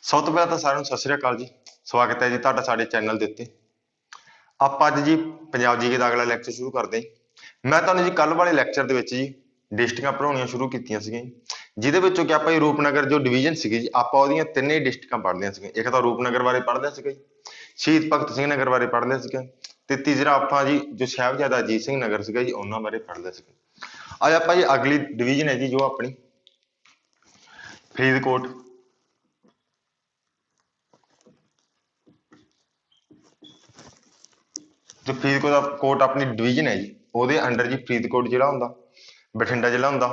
ਸਭ ਤੋਂ ਪਹਿਲਾਂ ਤਾਂ ਸਾਰਿਆਂ ਨੂੰ ਸਤਿ ਸ੍ਰੀ ਅਕਾਲ ਜੀ। ਸਵਾਗਤ ਹੈ ਜੀ ਤੁਹਾਡਾ ਸਾਡੇ ਚੈਨਲ ਦੇ ਉੱਤੇ। ਆਪਾਂ ਅੱਜ ਜੀ ਪੰਜਾਬ ਜੀਕੇ ਦਾ ਅਗਲਾ ਲੈਕਚਰ ਸ਼ੁਰੂ ਕਰਦੇ ਹਾਂ। ਮੈਂ ਤੁਹਾਨੂੰ ਜੀ ਕੱਲ ਵਾਲੇ ਲੈਕਚਰ ਦੇ ਵਿੱਚ ਜੀ ਡਿਸਟ੍ਰਿਕਟਾਂ ਪੜ੍ਹਾਉਣੀਆਂ ਸ਼ੁਰੂ ਕੀਤੀਆਂ ਸੀਗੀਆਂ, ਜਿਹਦੇ ਵਿੱਚੋਂ ਕਿ ਆਪਾਂ ਇਹ ਰੂਪਨਗਰ ਜੋ ਡਿਵੀਜ਼ਨ ਸੀਗੀ ਜੀ, ਆਪਾਂ ਉਹਦੀਆਂ ਤਿੰਨੇ ਡਿਸਟ੍ਰਿਕਟਾਂ ਪੜ੍ਹਦੀਆਂ ਸੀਗੀਆਂ। ਇੱਕ ਤਾਂ ਰੂਪਨਗਰ ਬਾਰੇ ਪੜ੍ਹਦੇ ਸੀਗੇ ਜੀ, ਸ਼ਹੀਦ ਭਗਤ ਸਿੰਘ ਨਗਰ ਬਾਰੇ ਪੜ੍ਹਦੇ ਸੀਗੇ, ਤੇ ਤੀਸਰਾ ਆਪਾਂ ਜੀ ਜੋ ਸਾਹਿਬਜ਼ਾਦਾ ਅਜੀਤ ਸਿੰਘ ਨਗਰ ਸੀਗਾ ਜੀ ਉਹਨਾਂ ਬਾਰੇ ਪੜ੍ਹਦੇ ਸੀਗੇ। ਅੱਜ ਆਪਾਂ ਜੀ ਅਗਲੀ ਡਿਵੀਜ਼ਨ ਹੈ ਜੀ ਜੋ ਆਪਣੀ ਫਰੀਦਕੋਟ। ਜੋ ਫਰੀਦਕੋਟ ਆਪਣੀ ਡਿਵੀਜ਼ਨ ਹੈ ਜੀ, ਉਹਦੇ ਅੰਡਰ ਜੀ ਫਰੀਦਕੋਟ ਜ਼ਿਲ੍ਹਾ ਹੁੰਦਾ, ਬਠਿੰਡਾ ਜ਼ਿਲ੍ਹਾ ਹੁੰਦਾ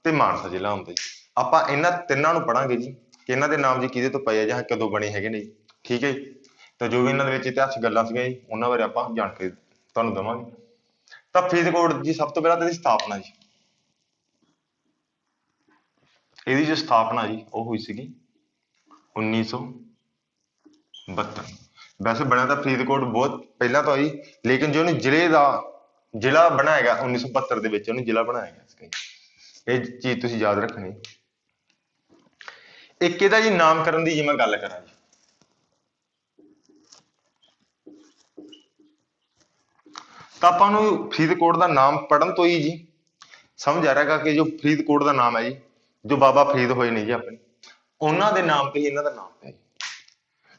ਤੇ ਮਾਨਸਾ ਜ਼ਿਲ੍ਹਾ ਹੁੰਦਾ ਜੀ। ਆਪਾਂ ਇਹਨਾਂ ਤਿੰਨਾਂ ਨੂੰ ਪੜਾਂਗੇ ਜੀ ਕਿ ਇਹਨਾਂ ਦੇ ਨਾਮ ਜੀ ਕਿਹਦੇ ਤੋਂ ਪਏ ਆ ਜਾਂ ਕਦੋਂ ਬਣੇ ਹੈਗੇ ਨੇ ਜੀ। ਠੀਕ ਹੈ ਜੀ। ਤਾਂ ਜੋ ਵੀ ਇਹਨਾਂ ਦੇ ਵਿੱਚ ਇਤਿਹਾਸਕ ਗੱਲਾਂ ਸੀਗੀਆਂ ਜੀ ਉਹਨਾਂ ਬਾਰੇ ਆਪਾਂ ਜਾਣਕਾਰੀ ਤੁਹਾਨੂੰ ਦੇਵਾਂਗੇ। ਤਾਂ ਫਰੀਦਕੋਟ ਜੀ ਸਭ ਤੋਂ ਪਹਿਲਾਂ ਤਾਂ ਇਹਦੀ ਸਥਾਪਨਾ ਜੀ, ਇਹਦੀ ਜੋ ਸਥਾਪਨਾ ਜੀ ਉਹ ਹੋਈ ਸੀਗੀ 1972। ਵੈਸੇ ਬਣਿਆ ਤਾਂ ਫਰੀਦਕੋਟ ਬਹੁਤ ਪਹਿਲਾਂ ਤੋਂ ਹੀ, ਲੇਕਿਨ ਜੋ ਉਹਨੂੰ ਜ਼ਿਲ੍ਹਾ ਬਣਾਇਆ ਗਿਆ 1972 ਦੇ ਵਿੱਚ, ਉਹਨੂੰ ਜ਼ਿਲ੍ਹਾ ਬਣਾਇਆ ਗਿਆ ਸੀ। ਇਹ ਚੀਜ਼ ਤੁਸੀਂ ਯਾਦ ਰੱਖਣੀ। ਇੱਕ ਇਹਦਾ ਜੀ ਨਾਮਕਰਨ ਦੀ ਜੇ ਮੈਂ ਗੱਲ ਕਰਾਂ ਜੀ, ਤਾਂ ਆਪਾਂ ਨੂੰ ਫਰੀਦਕੋਟ ਦਾ ਨਾਮ ਪੜ੍ਹਨ ਤੋਂ ਹੀ ਜੀ ਸਮਝ ਆ ਰਿਹਾ ਕਿ ਜੋ ਫਰੀਦਕੋਟ ਦਾ ਨਾਮ ਹੈ ਜੀ, ਜੋ ਬਾਬਾ ਫਰੀਦ ਹੋਏ ਨੇ ਜੀ ਆਪਣੇ, ਉਹਨਾਂ ਦੇ ਨਾਮ ਤੇ ਹੀ ਇਹਨਾਂ ਦਾ ਨਾਮ ਹੈ।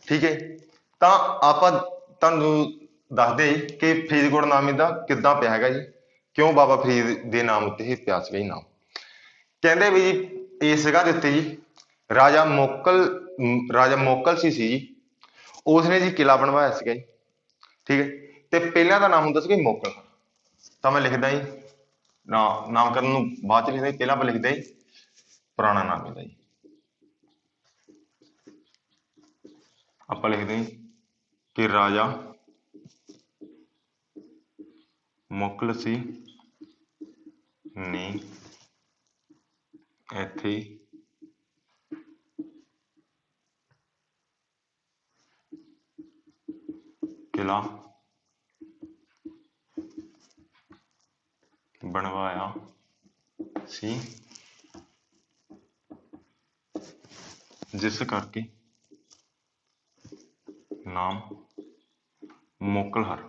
ਠੀਕ ਹੈ। ਤਾਂ ਆਪਾਂ ਤੁਹਾਨੂੰ ਦੱਸਦੇ ਕਿ ਫਰੀਦਕੋਟ ਨਾਮ ਇਹਦਾ ਕਿੱਦਾਂ ਪਿਆ ਹੈਗਾ ਜੀ, ਕਿਉਂ ਬਾਬਾ ਫਰੀਦ ਦੇ ਨਾਮ ਉੱਤੇ ਹੀ ਪਿਆ ਸੀਗਾ ਜੀ ਨਾਮ। ਕਹਿੰਦੇ ਵੀ ਜੀ ਇਸ ਜਗ੍ਹਾ ਦੇ ਉੱਤੇ ਜੀ ਰਾਜਾ ਮੋਕਲ ਸੀ ਜੀ, ਉਸਨੇ ਜੀ ਕਿਲ੍ਹਾ ਬਣਵਾਇਆ ਸੀਗਾ ਜੀ। ਠੀਕ ਹੈ। ਤੇ ਪਹਿਲਾਂ ਦਾ ਨਾਮ ਹੁੰਦਾ ਸੀਗਾ ਮੋਕਲ। ਤਾਂ ਮੈਂ ਲਿਖਦਾ ਜੀ ਨਾਮਕਰਨ ਨੂੰ ਬਾਅਦ ਚ ਲਿਖਦਾ, ਪਹਿਲਾਂ ਆਪਾਂ ਲਿਖਦੇ ਜੀ ਪੁਰਾਣਾ ਨਾਮ ਇਹਦਾ ਜੀ। ਆਪਾਂ ਲਿਖਦੇ ਹਾਂ ਕਿ ਰਾਜਾ ਮੁਕਲ ਸੀ ਨੇ ਇੱਥੇ ਕਿਲ੍ਹਾ ਬਣਵਾਇਆ ਸੀ, ਜਿਸ ਕਰਕੇ ਨਾਮ ਮੋਕਲਹਰ।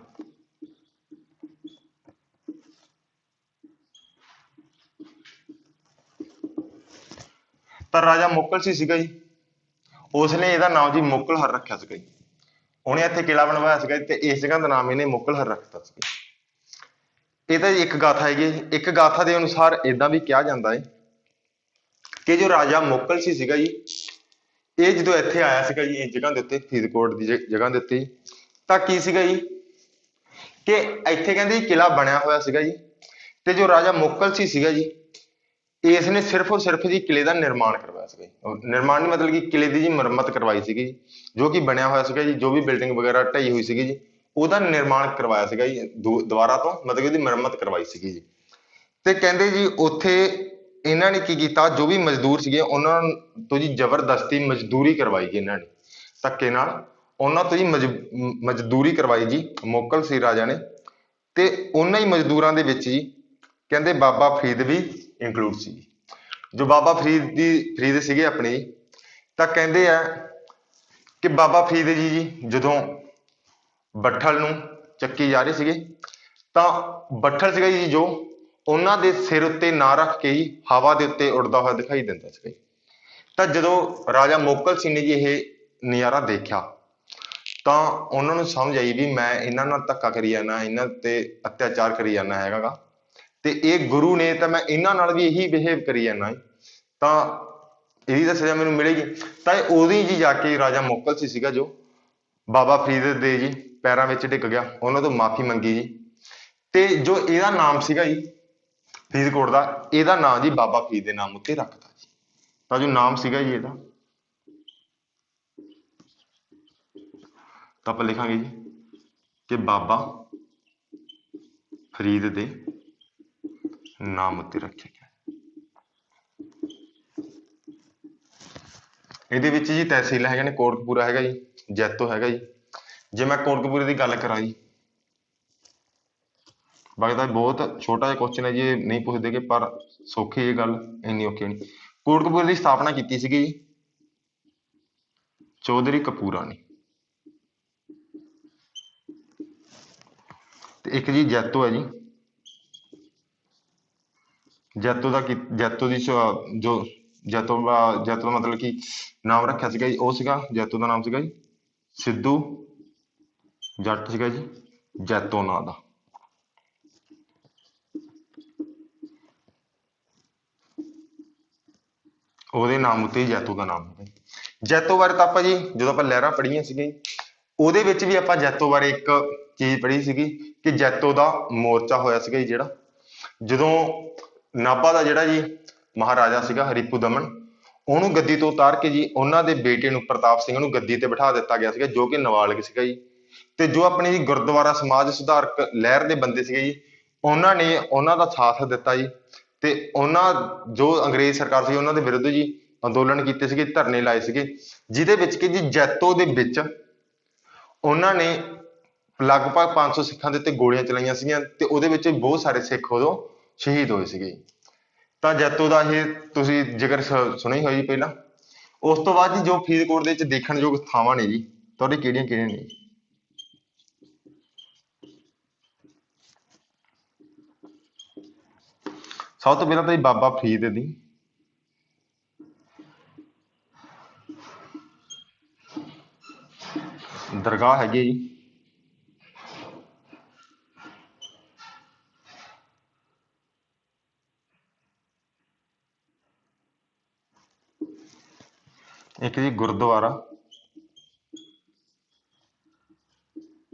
ਤਾਂ ਰਾਜਾ ਮੋਕਲ ਸੀ ਸੀਗਾ ਜੀ, ਉਸਨੇ ਇਹਦਾ ਨਾਮ ਜੀ ਮੋਕਲਹਰ ਰੱਖਿਆ ਸੀਗਾ ਜੀ। ਉਹਨੇ ਇੱਥੇ ਕਿਲ੍ਹਾ ਬਣਵਾਇਆ ਸੀਗਾ ਤੇ ਇਸ ਜਗ੍ਹਾ ਦਾ ਨਾਮ ਇਹਨੇ ਮੋਕਲਹਰ ਰੱਖਤਾ ਸੀਗਾ। ਇਹ ਤਾਂ ਜੀ ਇੱਕ ਗਾਥਾ ਹੈਗੀ। ਇੱਕ ਗਾਥਾ ਦੇ ਅਨੁਸਾਰ ਏਦਾਂ ਵੀ ਕਿਹਾ ਜਾਂਦਾ ਹੈ ਕਿ ਜੋ ਰਾਜਾ ਮੋਕਲ ਸੀ ਸੀਗਾ ਜੀ, ਇਹ ਜਦੋਂ ਇੱਥੇ ਆਇਆ ਸੀਗਾ ਜੀ ਇਸ ਜਗ੍ਹਾ ਦੇ ਉੱਤੇ, ਫਰੀਦਕੋਟ ਦੀ ਜਗ੍ਹਾ ਦੇ ਉੱਤੇ, ਤਾਂ ਕੀ ਸੀਗਾ ਜੀ ਕਿ ਇੱਥੇ ਕਹਿੰਦੇ ਜੀ ਕਿਲ੍ਹਾ ਬਣਿਆ ਹੋਇਆ ਸੀਗਾ ਜੀ, ਤੇ ਜੋ ਰਾਜਾ ਮੋਕਲ ਸੀ ਸੀਗਾ ਜੀ, ਇਸ ਨੇ ਸਿਰਫ ਔਰ ਸਿਰਫ ਜੀ ਕਿਲ੍ਹੇ ਦਾ ਨਿਰਮਾਣ ਕਰਵਾਇਆ ਸੀਗਾ ਜੀ। ਨਿਰਮਾਣ ਨਹੀਂ ਮਤਲਬ ਕਿ ਕਿਲ੍ਹੇ ਦੀ ਜੀ ਮੁਰੰਮਤ ਕਰਵਾਈ ਸੀਗੀ, ਜੋ ਕਿ ਬਣਿਆ ਹੋਇਆ ਸੀਗਾ ਜੀ, ਜੋ ਵੀ ਬਿਲਡਿੰਗ ਵਗੈਰਾ ਢਈ ਹੋਈ ਸੀਗੀ ਜੀ, ਉਹਦਾ ਨਿਰਮਾਣ ਕਰਵਾਇਆ ਸੀਗਾ ਜੀ ਦੁਬਾਰਾ ਤੋਂ, ਮਤਲਬ ਕਿ ਉਹਦੀ ਮੁਰੰਮਤ ਕਰਵਾਈ ਸੀਗੀ ਜੀ। ਤੇ ਕਹਿੰਦੇ ਜੀ ਉੱਥੇ ਇਹਨਾਂ ਨੇ ਕੀ ਕੀਤਾ, ਜੋ ਵੀ ਮਜ਼ਦੂਰ ਸੀਗੇ ਉਹਨਾਂ ਤੋਂ ਜੀ ਜ਼ਬਰਦਸਤੀ ਮਜ਼ਦੂਰੀ ਕਰਵਾਈ ਜੀ, ਇਹਨਾਂ ਨੇ ਧੱਕੇ ਨਾਲ ਉਹਨਾਂ ਤੋਂ ਜੀ ਮਜ਼ਦੂਰੀ ਕਰਵਾਈ ਜੀ ਮੋਕਲ ਸੀ ਰਾਜਾ ਨੇ। ਤੇ ਉਹਨਾਂ ਹੀ ਮਜ਼ਦੂਰਾਂ ਦੇ ਵਿੱਚ ਜੀ ਕਹਿੰਦੇ ਬਾਬਾ ਫਰੀਦ ਵੀ ਇੰਕਲੂਡ ਸੀ। ਜੋ ਬਾਬਾ ਫਰੀਦ ਸੀਗੇ ਆਪਣੇ, ਤਾਂ ਕਹਿੰਦੇ ਆ ਕਿ ਬਾਬਾ ਫਰੀਦ ਜੀ ਜਦੋਂ ਬੱਠਲ ਨੂੰ ਚੱਕੀ ਜਾ ਰਹੇ ਸੀਗੇ, ਤਾਂ ਬੱਠਲ ਸੀਗਾ ਜੀ ਜੋ ਉਹਨਾਂ ਦੇ ਸਿਰ ਉੱਤੇ ਨਾ ਰੱਖ ਕੇ ਹੀ ਹਵਾ ਦੇ ਉੱਤੇ ਉੱਡਦਾ ਹੋਇਆ ਦਿਖਾਈ ਦਿੰਦਾ ਸੀਗਾ। ਤਾਂ ਜਦੋਂ ਰਾਜਾ ਮੋਕਲ ਸਿੰਘ ਨੇ ਜੀ ਇਹ ਨਜ਼ਾਰਾ ਦੇਖਿਆ, ਤਾਂ ਉਹਨਾਂ ਨੂੰ ਸਮਝ ਆਈ ਵੀ ਮੈਂ ਇਹਨਾਂ ਨਾਲ ਧੱਕਾ ਕਰੀ ਜਾਂਦਾ, ਇਹਨਾਂ ਤੇ ਅਤਿਆਚਾਰ ਕਰੀ ਜਾਂਦਾ ਹੈਗਾ ਗਾ, ਤੇ ਇਹ ਗੁਰੂ ਨੇ ਤਾਂ ਮੈਂ ਇਹਨਾਂ ਨਾਲ ਵੀ ਇਹੀ ਬਿਹੇਵ ਕਰੀ ਜਾਂਦਾ, ਤਾਂ ਇਹਦੀ ਤਾਂ ਸਜ਼ਾ ਮੈਨੂੰ ਮਿਲੇਗੀ। ਤਾਂ ਇਹ ਉਦੋਂ ਜੀ ਜਾ ਕੇ ਰਾਜਾ ਮੋਕਲ ਸੀ ਸੀਗਾ ਜੋ ਬਾਬਾ ਫਰੀਦ ਦੇ ਜੀ ਪੈਰਾਂ ਵਿੱਚ ਡਿੱਗ ਗਿਆ, ਉਹਨਾਂ ਤੋਂ ਮਾਫੀ ਮੰਗੀ ਜੀ। ਤੇ ਜੋ ਇਹਦਾ ਨਾਮ ਸੀਗਾ ਜੀ ਫਰੀਦਕੋਟ ਦਾ, ਇਹਦਾ ਨਾਮ ਜੀ ਬਾਬਾ ਫਰੀਦ ਦੇ ਨਾਮ ਉੱਤੇ ਰੱਖਤਾ ਜੀ। ਤਾਂ ਜੋ ਨਾਮ ਸੀਗਾ ਜੀ ਇਹਦਾ, ਤਾਂ ਆਪਾਂ ਲਿਖਾਂਗੇ ਜੀ ਕਿ ਬਾਬਾ ਫਰੀਦ ਦੇ ਨਾਮ ਉੱਤੇ ਰੱਖਿਆ ਗਿਆ। ਇਹਦੇ ਵਿੱਚ ਜੀ ਤਹਿਸੀਲਾਂ ਹੈਗੇ ਨੇ, ਕੋਟਕਪੂਰਾ ਹੈਗਾ ਜੀ, ਜੈਤੋ ਹੈਗਾ ਜੀ। ਜੇ ਮੈਂ ਕੋਟਕਪੂਰੇ ਦੀ ਗੱਲ ਕਰਾਂ ਜੀ, ਬਾਕੀ ਤਾਂ ਬਹੁਤ ਛੋਟਾ ਜਿਹਾ ਕੁਐਸਚਨ ਹੈ ਜੀ, ਇਹ ਨਹੀਂ ਪੁੱਛਦੇ ਕਿ, ਪਰ ਸੌਖੀ ਇਹ ਗੱਲ ਇੰਨੀ ਔਖੀ ਨਹੀਂ। ਕੋਟਕਪੂਰੇ ਦੀ ਸਥਾਪਨਾ ਕੀਤੀ ਸੀਗੀ ਜੀ ਚੌਧਰੀ ਕਪੂਰਾਨੀ। ਤੇ ਇੱਕ ਜੀ ਜੈਤੋ ਹੈ ਜੀ, ਜੈਤੋ ਦਾ ਜੈਤੋ ਦੀ ਜੋ ਜੈਤੋ ਦਾ ਮਤਲਬ ਕਿ ਨਾਮ ਰੱਖਿਆ ਸੀਗਾ ਜੀ, ਉਹ ਸੀਗਾ ਜੈਤੋ ਦਾ ਨਾਮ ਸੀਗਾ ਜੀ ਸਿੱਧੂ ਜੱਟ ਸੀਗਾ ਜੀ ਜੈਤੋ ਨਾਂ ਦਾ। ਉਹਦੇ ਨਾਮ ਉੱਤੇ ਹੀ ਜੈਤੋ ਦਾ ਨਾਮ ਹੈ। ਜੈਤੋ ਬਾਰੇ ਤਾਂ ਆਪਾਂ ਜੀ ਜਦੋਂ ਆਪਾਂ ਲਹਿਰਾਂ ਪੜ੍ਹੀਆਂ ਸੀਗੀਆਂ ਉਹਦੇ ਵਿੱਚ ਵੀ ਆਪਾਂ ਜੈਤੋ ਬਾਰੇ ਇੱਕ ਚੀਜ਼ ਪੜ੍ਹੀ ਸੀਗੀ ਕਿ ਜੈਤੋ ਦਾ ਮੋਰਚਾ ਹੋਇਆ ਸੀਗਾ ਜੀ, ਜਿਹੜਾ ਜਦੋਂ ਨਾਭਾ ਦਾ ਜਿਹੜਾ ਜੀ ਮਹਾਰਾਜਾ ਸੀਗਾ ਹਰੀਪੂ ਦਮਨ, ਉਹਨੂੰ ਗੱਦੀ ਤੋਂ ਉਤਾਰ ਕੇ ਜੀ ਉਹਨਾਂ ਦੇ ਬੇਟੇ ਨੂੰ ਪ੍ਰਤਾਪ ਸਿੰਘ ਨੂੰ ਗੱਦੀ ਤੇ ਬਿਠਾ ਦਿੱਤਾ ਗਿਆ ਸੀਗਾ, ਜੋ ਕਿ ਨਾਬਾਲਗ ਸੀਗਾ ਜੀ। ਤੇ ਜੋ ਆਪਣੇ ਜੀ ਗੁਰਦੁਆਰਾ ਸਮਾਜ ਸੁਧਾਰਕ ਲਹਿਰ ਦੇ ਬੰਦੇ ਸੀਗੇ ਜੀ, ਉਹਨਾਂ ਨੇ ਉਹਨਾਂ ਦਾ ਸਾਥ ਦਿੱਤਾ ਜੀ। ਤੇ ਉਹਨਾਂ ਜੋ ਅੰਗਰੇਜ਼ ਸਰਕਾਰ ਸੀ ਉਹਨਾਂ ਦੇ ਵਿਰੁੱਧ ਜੀ ਅੰਦੋਲਨ ਕੀਤੇ ਸੀਗੇ, ਧਰਨੇ ਲਾਏ ਸੀਗੇ, ਜਿਹਦੇ ਵਿੱਚ ਕਿ ਜੀ ਜੈਤੋ ਦੇ ਵਿੱਚ ਉਹਨਾਂ ਨੇ ਲਗਭਗ 500 ਸਿੱਖਾਂ ਦੇ ਉੱਤੇ ਗੋਲੀਆਂ ਚਲਾਈਆਂ ਸੀਗੀਆਂ ਤੇ ਉਹਦੇ ਵਿੱਚ ਬਹੁਤ ਸਾਰੇ ਸਿੱਖ ਉਦੋਂ ਸ਼ਹੀਦ ਹੋਏ ਸੀਗੇ। ਤਾਂ ਜੈਤੋ ਦਾ ਇਹ ਤੁਸੀਂ ਜ਼ਿਕਰ ਸੁਣਿਆ ਹੀ ਹੋਇਆ ਜੀ ਪਹਿਲਾਂ। ਉਸ ਤੋਂ ਬਾਅਦ ਜੀ ਜੋ ਫਰੀਦਕੋਟ ਦੇ ਵਿੱਚ ਦੇਖਣਯੋਗ ਥਾਵਾਂ ਨੇ ਜੀ, ਤੁਹਾਡੇ ਕਿਹੜੀਆਂ ਕਿਹੜੀਆਂ ਨੇ? ਸਭ ਤੋਂ ਪਹਿਲਾਂ ਤਾਂ ਜੀ ਬਾਬਾ ਫਰੀਦ ਦੀ ਦਰਗਾਹ ਹੈਗੀ ਹੈ ਜੀ। ਇੱਕ ਜੀ ਗੁਰਦੁਆਰਾ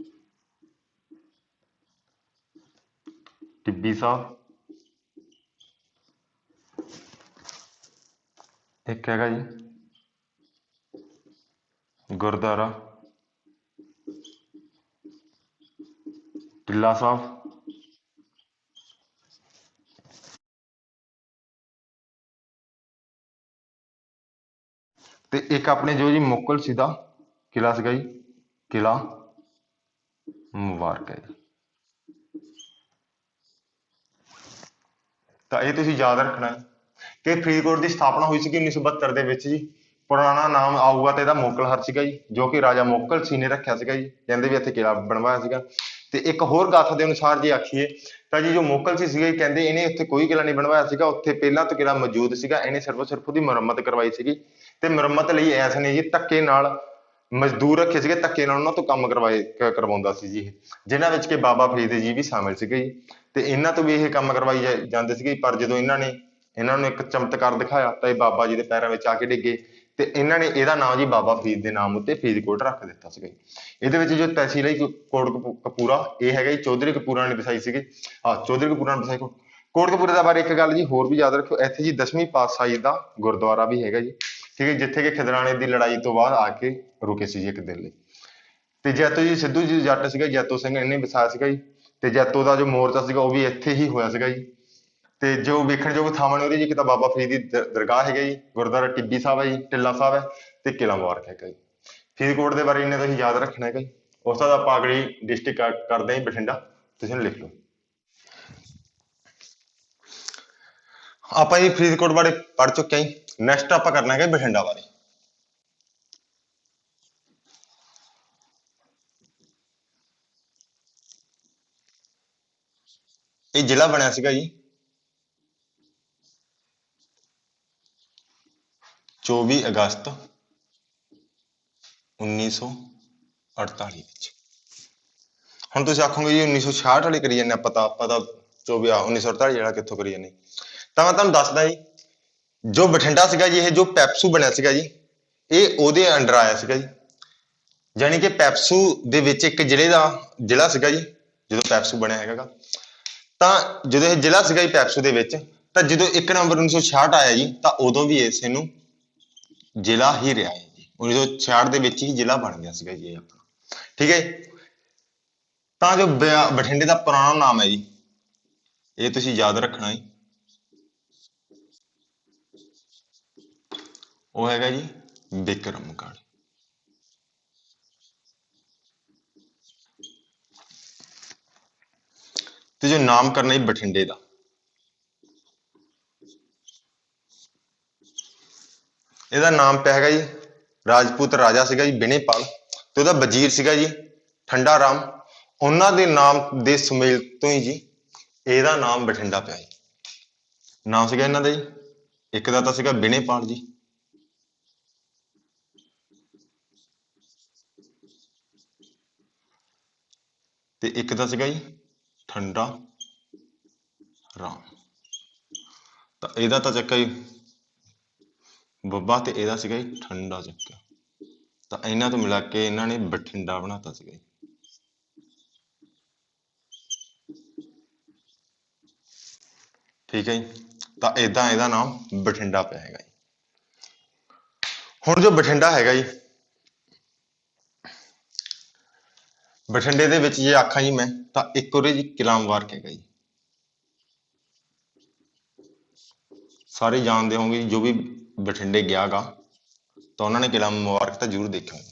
ਟਿੱਬੀ ਸਾਹਿਬ, ਇੱਕ ਹੈਗਾ ਜੀ ਗੁਰਦੁਆਰਾ ਟਿੱਲਾ ਸਾਹਿਬ, ਤੇ ਇੱਕ ਆਪਣੇ ਜੋ ਜੀ ਮੁਕਤਸਰ ਦਾ ਕਿਲ੍ਹਾ ਸੀਗਾ ਜੀ, ਕਿਲ੍ਹਾ ਮੁਬਾਰਕ ਹੈ ਜੀ। ਤਾਂ ਇਹ ਤੁਸੀਂ ਯਾਦ ਰੱਖਣਾ ਹੈ ਕਿ ਫਰੀਦਕੋਟ ਦੀ ਸਥਾਪਨਾ ਹੋਈ ਸੀਗੀ 1972 ਦੇ ਵਿੱਚ ਜੀ। ਪੁਰਾਣਾ ਨਾਮ ਆਊਗਾ ਤੇ ਇਹਦਾ ਮੋਕਲਹਰ ਸੀਗਾ ਜੀ, ਜੋ ਕਿ ਰਾਜਾ ਮੋਕਲ ਸਿੰਘ ਨੇ ਰੱਖਿਆ ਸੀਗਾ ਜੀ। ਕਹਿੰਦੇ ਵੀ ਇੱਥੇ ਕਿਲ੍ਹਾ ਬਣਵਾਇਆ ਸੀਗਾ। ਤੇ ਇੱਕ ਹੋਰ ਗਾਥਾ ਦੇ ਅਨੁਸਾਰ ਜੇ ਆਖੀਏ ਤਾਂ ਜੀ ਜੋ ਮੋਕਲ ਸੀ ਸੀਗਾ ਜੀ, ਕਹਿੰਦੇ ਇਹਨੇ ਉੱਥੇ ਕੋਈ ਕਿਲ੍ਹਾ ਨਹੀਂ ਬਣਵਾਇਆ ਸੀਗਾ, ਉੱਥੇ ਪਹਿਲਾਂ ਤੋਂ ਕਿਲ੍ਹਾ ਮੌਜੂਦ ਸੀਗਾ, ਇਹਨੇ ਸਿਰਫ ਉਹਦੀ ਮੁਰੰਮਤ ਕਰਵਾਈ ਸੀਗੀ। ਤੇ ਮੁਰੰਮਤ ਲਈ ਐਸ ਨੇ ਜੀ ਧੱਕੇ ਨਾਲ ਮਜ਼ਦੂਰ ਰੱਖੇ ਸੀਗੇ, ਧੱਕੇ ਨਾਲ ਉਹਨਾਂ ਤੋਂ ਕੰਮ ਕਰਵਾਉਂਦਾ ਸੀ ਜੀ ਇਹ, ਜਿਨ੍ਹਾਂ ਵਿੱਚ ਕਿ ਬਾਬਾ ਫਰੀਦ ਜੀ ਵੀ ਸ਼ਾਮਿਲ ਸੀਗੇ ਜੀ। ਤੇ ਇਹਨਾਂ ਤੋਂ ਵੀ ਇਹ ਕੰਮ ਕਰਵਾਈ ਜਾਂਦੇ ਸੀਗੇ। ਪਰ ਜਦੋਂ ਇਹਨਾਂ ਨੂੰ ਇੱਕ ਚਮਤਕਾਰ ਦਿਖਾਇਆ ਤਾਂ ਇਹ ਬਾਬਾ ਜੀ ਦੇ ਪੈਰਾਂ ਵਿੱਚ ਆ ਕੇ ਡਿੱਗੇ ਤੇ ਇਹਨਾਂ ਨੇ ਇਹਦਾ ਨਾਮ ਜੀ ਬਾਬਾ ਫਰੀਦ ਦੇ ਨਾਮ ਉੱਤੇ ਫਰੀਦਕੋਟ ਰੱਖ ਦਿੱਤਾ ਸੀਗਾ ਜੀ। ਇਹਦੇ ਵਿੱਚ ਜੋ ਤਹਿਸੀਲ ਹੈ ਕੋਟਕਪੂਰਾ, ਇਹ ਹੈਗਾ ਜੀ ਚੌਧਰੀ ਕਪੂਰਾਂ ਨੇ ਵਸਾਈ ਸੀਗੀ। ਚੌਧਰੀ ਕਪੂਰਾਂ ਨੇ ਵਸਾਈ ਕੋਟਕਪੂਰੇ ਦਾ ਬਾਰੇ ਇੱਕ ਗੱਲ ਜੀ ਹੋਰ ਵੀ ਯਾਦ ਰੱਖੋ, ਇੱਥੇ ਜੀ 10ਵੀਂ ਪਾਤਸ਼ਾਹੀ ਦਾ ਗੁਰਦੁਆਰਾ ਵੀ ਹੈਗਾ ਜੀ, ਠੀਕ ਹੈ, ਜਿੱਥੇ ਕਿ ਖਿਦਰਾਣੇ ਦੀ ਲੜਾਈ ਤੋਂ ਬਾਅਦ ਆ ਕੇ ਰੁਕੇ ਸੀ ਜੀ ਇੱਕ ਦਿਨ ਲਈ। ਤੇ ਜੈਤੋ ਜੀ ਸਿੱਧੂ ਜੀ ਜੱਟ ਸੀਗਾ, ਜੈਤੋ ਸਿੰਘ ਇਹਨੇ ਵਸਾਇਆ ਸੀਗਾ ਜੀ। ਤੇ ਜੈਤੋ ਦਾ ਜੋ ਮੋਰਚਾ ਸੀਗਾ ਉਹ ਵੀ ਇੱਥੇ ਹੀ ਹੋਇਆ ਸੀਗਾ ਜੀ। ਤੇ ਜੋ ਵੇਖਣਯੋਗ ਥਾਵਾਂ ਨੇ ਉਹਦੇ ਜੀ ਇੱਕ ਤਾਂ ਬਾਬਾ ਫਰੀਦ ਦੀ ਦਰਗਾਹ ਹੈਗਾ ਜੀ, ਗੁਰਦੁਆਰਾ ਟਿੱਬੀ ਸਾਹਿਬ ਹੈ ਜੀ, ਟਿੱਲਾ ਸਾਹਿਬ ਹੈ, ਤੇ ਕਿਲ੍ਹਾ ਮੁਬਾਰਕ ਹੈਗਾ ਜੀ। ਫਰੀਦਕੋਟ ਦੇ ਬਾਰੇ ਇਹਨੇ ਤੁਸੀਂ ਯਾਦ ਰੱਖਣਾ ਹੈਗਾ ਜੀ। ਉਸ ਤੋਂ ਬਾਅਦ ਆਪਾਂ ਅਗਲੀ ਡਿਸਟ੍ਰਿਕਟ ਕਰਦੇ ਹਾਂ ਬਠਿੰਡਾ, ਤੁਸੀਂ ਇਹਨੂੰ ਲਿਖ ਲਓ। ਆਪਾਂ ਜੀ ਫਰੀਦਕੋਟ ਬਾਰੇ ਪੜ੍ਹ ਚੁੱਕੇ ਹਾਂ ਜੀ। ਨੈਕਸਟ ਆਪਾਂ ਕਰਨਾ ਹੈਗਾ ਬਠਿੰਡਾ ਬਾਰੇ। ਇਹ ਜ਼ਿਲ੍ਹਾ ਬਣਿਆ ਸੀਗਾ ਜੀ 24 ਅਗਸਤ 1948 ਵਿੱਚ। ਹੁਣ ਤੁਸੀਂ ਆਖੋਗੇ ਜੀ 1966 ਵਾਲੀ ਕਰੀ ਜਾਂਦੇ ਆਪਾਂ ਤਾਂ 1948 ਜਿਹੜਾ ਕਿੱਥੋਂ ਕਰੀ ਜਾਂਦੇ। ਤਾਂ ਮੈਂ ਤੁਹਾਨੂੰ ਦੱਸਦਾ ਜੀ, ਜੋ ਬਠਿੰਡਾ ਸੀਗਾ ਜੀ, ਇਹ ਜੋ ਪੈਪਸੂ ਬਣਿਆ ਸੀਗਾ ਜੀ, ਇਹ ਉਹਦੇ ਅੰਡਰ ਆਇਆ ਸੀਗਾ ਜੀ। ਜਾਣੀ ਕਿ ਪੈਪਸੂ ਦੇ ਵਿੱਚ ਇੱਕ ਜ਼ਿਲ੍ਹਾ ਸੀਗਾ ਜੀ ਜਦੋਂ ਪੈਪਸੂ ਬਣਿਆ ਹੈਗਾ। ਤਾਂ ਜਦੋਂ ਇਹ ਜ਼ਿਲ੍ਹਾ ਸੀਗਾ ਜੀ ਪੈਪਸੂ ਦੇ ਵਿੱਚ, ਤਾਂ ਜਦੋਂ 1 ਨਵੰਬਰ 1966 ਆਇਆ ਜੀ, ਤਾਂ ਉਦੋਂ ਵੀ ਇਸੇ ਨੂੰ ਜ਼ਿਲ੍ਹਾ ਹੀ ਰਿਹਾ ਹੈ ਜੀ। 1966 ਦੇ ਵਿੱਚ ਹੀ ਜ਼ਿਲ੍ਹਾ ਬਣ ਗਿਆ ਸੀਗਾ ਜੀ ਇਹ ਆਪਣਾ, ਠੀਕ ਹੈ। ਤਾਂ ਜੋ ਬਠਿੰਡੇ ਦਾ ਪੁਰਾਣਾ ਨਾਮ ਹੈ ਜੀ, ਇਹ ਤੁਸੀਂ ਯਾਦ ਰੱਖਣਾ ਹੈ, ਉਹ ਹੈਗਾ ਜੀ ਬਿਕਰਮਗੜ੍ਹ। ਤੇ ਜੋ ਨਾਮਕਰਨ ਹੈ ਬਠਿੰਡੇ ਦਾ, ਇਹਦਾ ਨਾਮ ਪਿਆ ਹੈਗਾ ਜੀ ਰਾਜਪੂਤ ਰਾਜਾ ਸੀਗਾ ਜੀ ਬਿਨੇਪਾਲ, ਤੇ ਉਹਦਾ ਵਜ਼ੀਰ ਸੀਗਾ ਜੀ ਠੰਡਾ ਰਾਮ। ਉਹਨਾਂ ਦੇ ਨਾਮ ਦੇ ਸੁਮੇਲ ਤੋਂ ਹੀ ਜੀ ਇਹਦਾ ਨਾਮ ਬਠਿੰਡਾ ਪਿਆ ਜੀ। ਨਾਮ ਸੀਗਾ ਇਹਨਾਂ ਦਾ ਜੀ, ਇੱਕ ਦਾ ਤਾਂ ਸੀਗਾ ਬਿਨੇਪਾਲ ਜੀ, ਤੇ ਇੱਕ ਦਾ ਸੀਗਾ ਜੀ ਠੰਡਾ ਰਾਮ। ਤਾਂ ਇਹਦਾ ਤਾਂ ਚੱਕਾ ਜੀ ਬੱਬਾ, ਤੇ ਇਹਦਾ ਸੀਗਾ ਜੀ ਠੰਡਾ ਚੱਕਾ। ਤਾਂ ਇਹਨਾਂ ਤੋਂ ਮਿਲਾ ਕੇ ਇਹਨਾਂ ਨੇ ਬਠਿੰਡਾ ਬਣਾਤਾ ਸੀਗਾ ਜੀ। ਠੀਕ ਹੈ ਜੀ, ਤਾਂ ਏਦਾਂ ਇਹਦਾ ਨਾਮ ਬਠਿੰਡਾ ਪਿਆ ਹੈਗਾ ਜੀ। ਹੁਣ ਜੋ ਬਠਿੰਡਾ ਹੈਗਾ ਜੀ, ਬਠਿੰਡੇ ਦੇ ਵਿੱਚ ਜੇ ਆਖਾਂ ਜੀ ਮੈਂ ਤਾਂ ਇੱਕ ਉਰੇ ਜੀ ਕਿਲ੍ਹਾ ਮੁਬਾਰਕ ਹੈਗਾ ਜੀ। ਸਾਰੇ ਜਾਣਦੇ ਹੋਣਗੇ ਜੋ ਵੀ ਬਠਿੰਡੇ ਗਿਆ ਗਾ ਤਾਂ ਉਹਨਾਂ ਨੇ ਕਿਲ੍ਹਾ ਮੁਬਾਰਕ ਤਾਂ ਜ਼ਰੂਰ ਦੇਖਿਆ ਹੋਊਗਾ।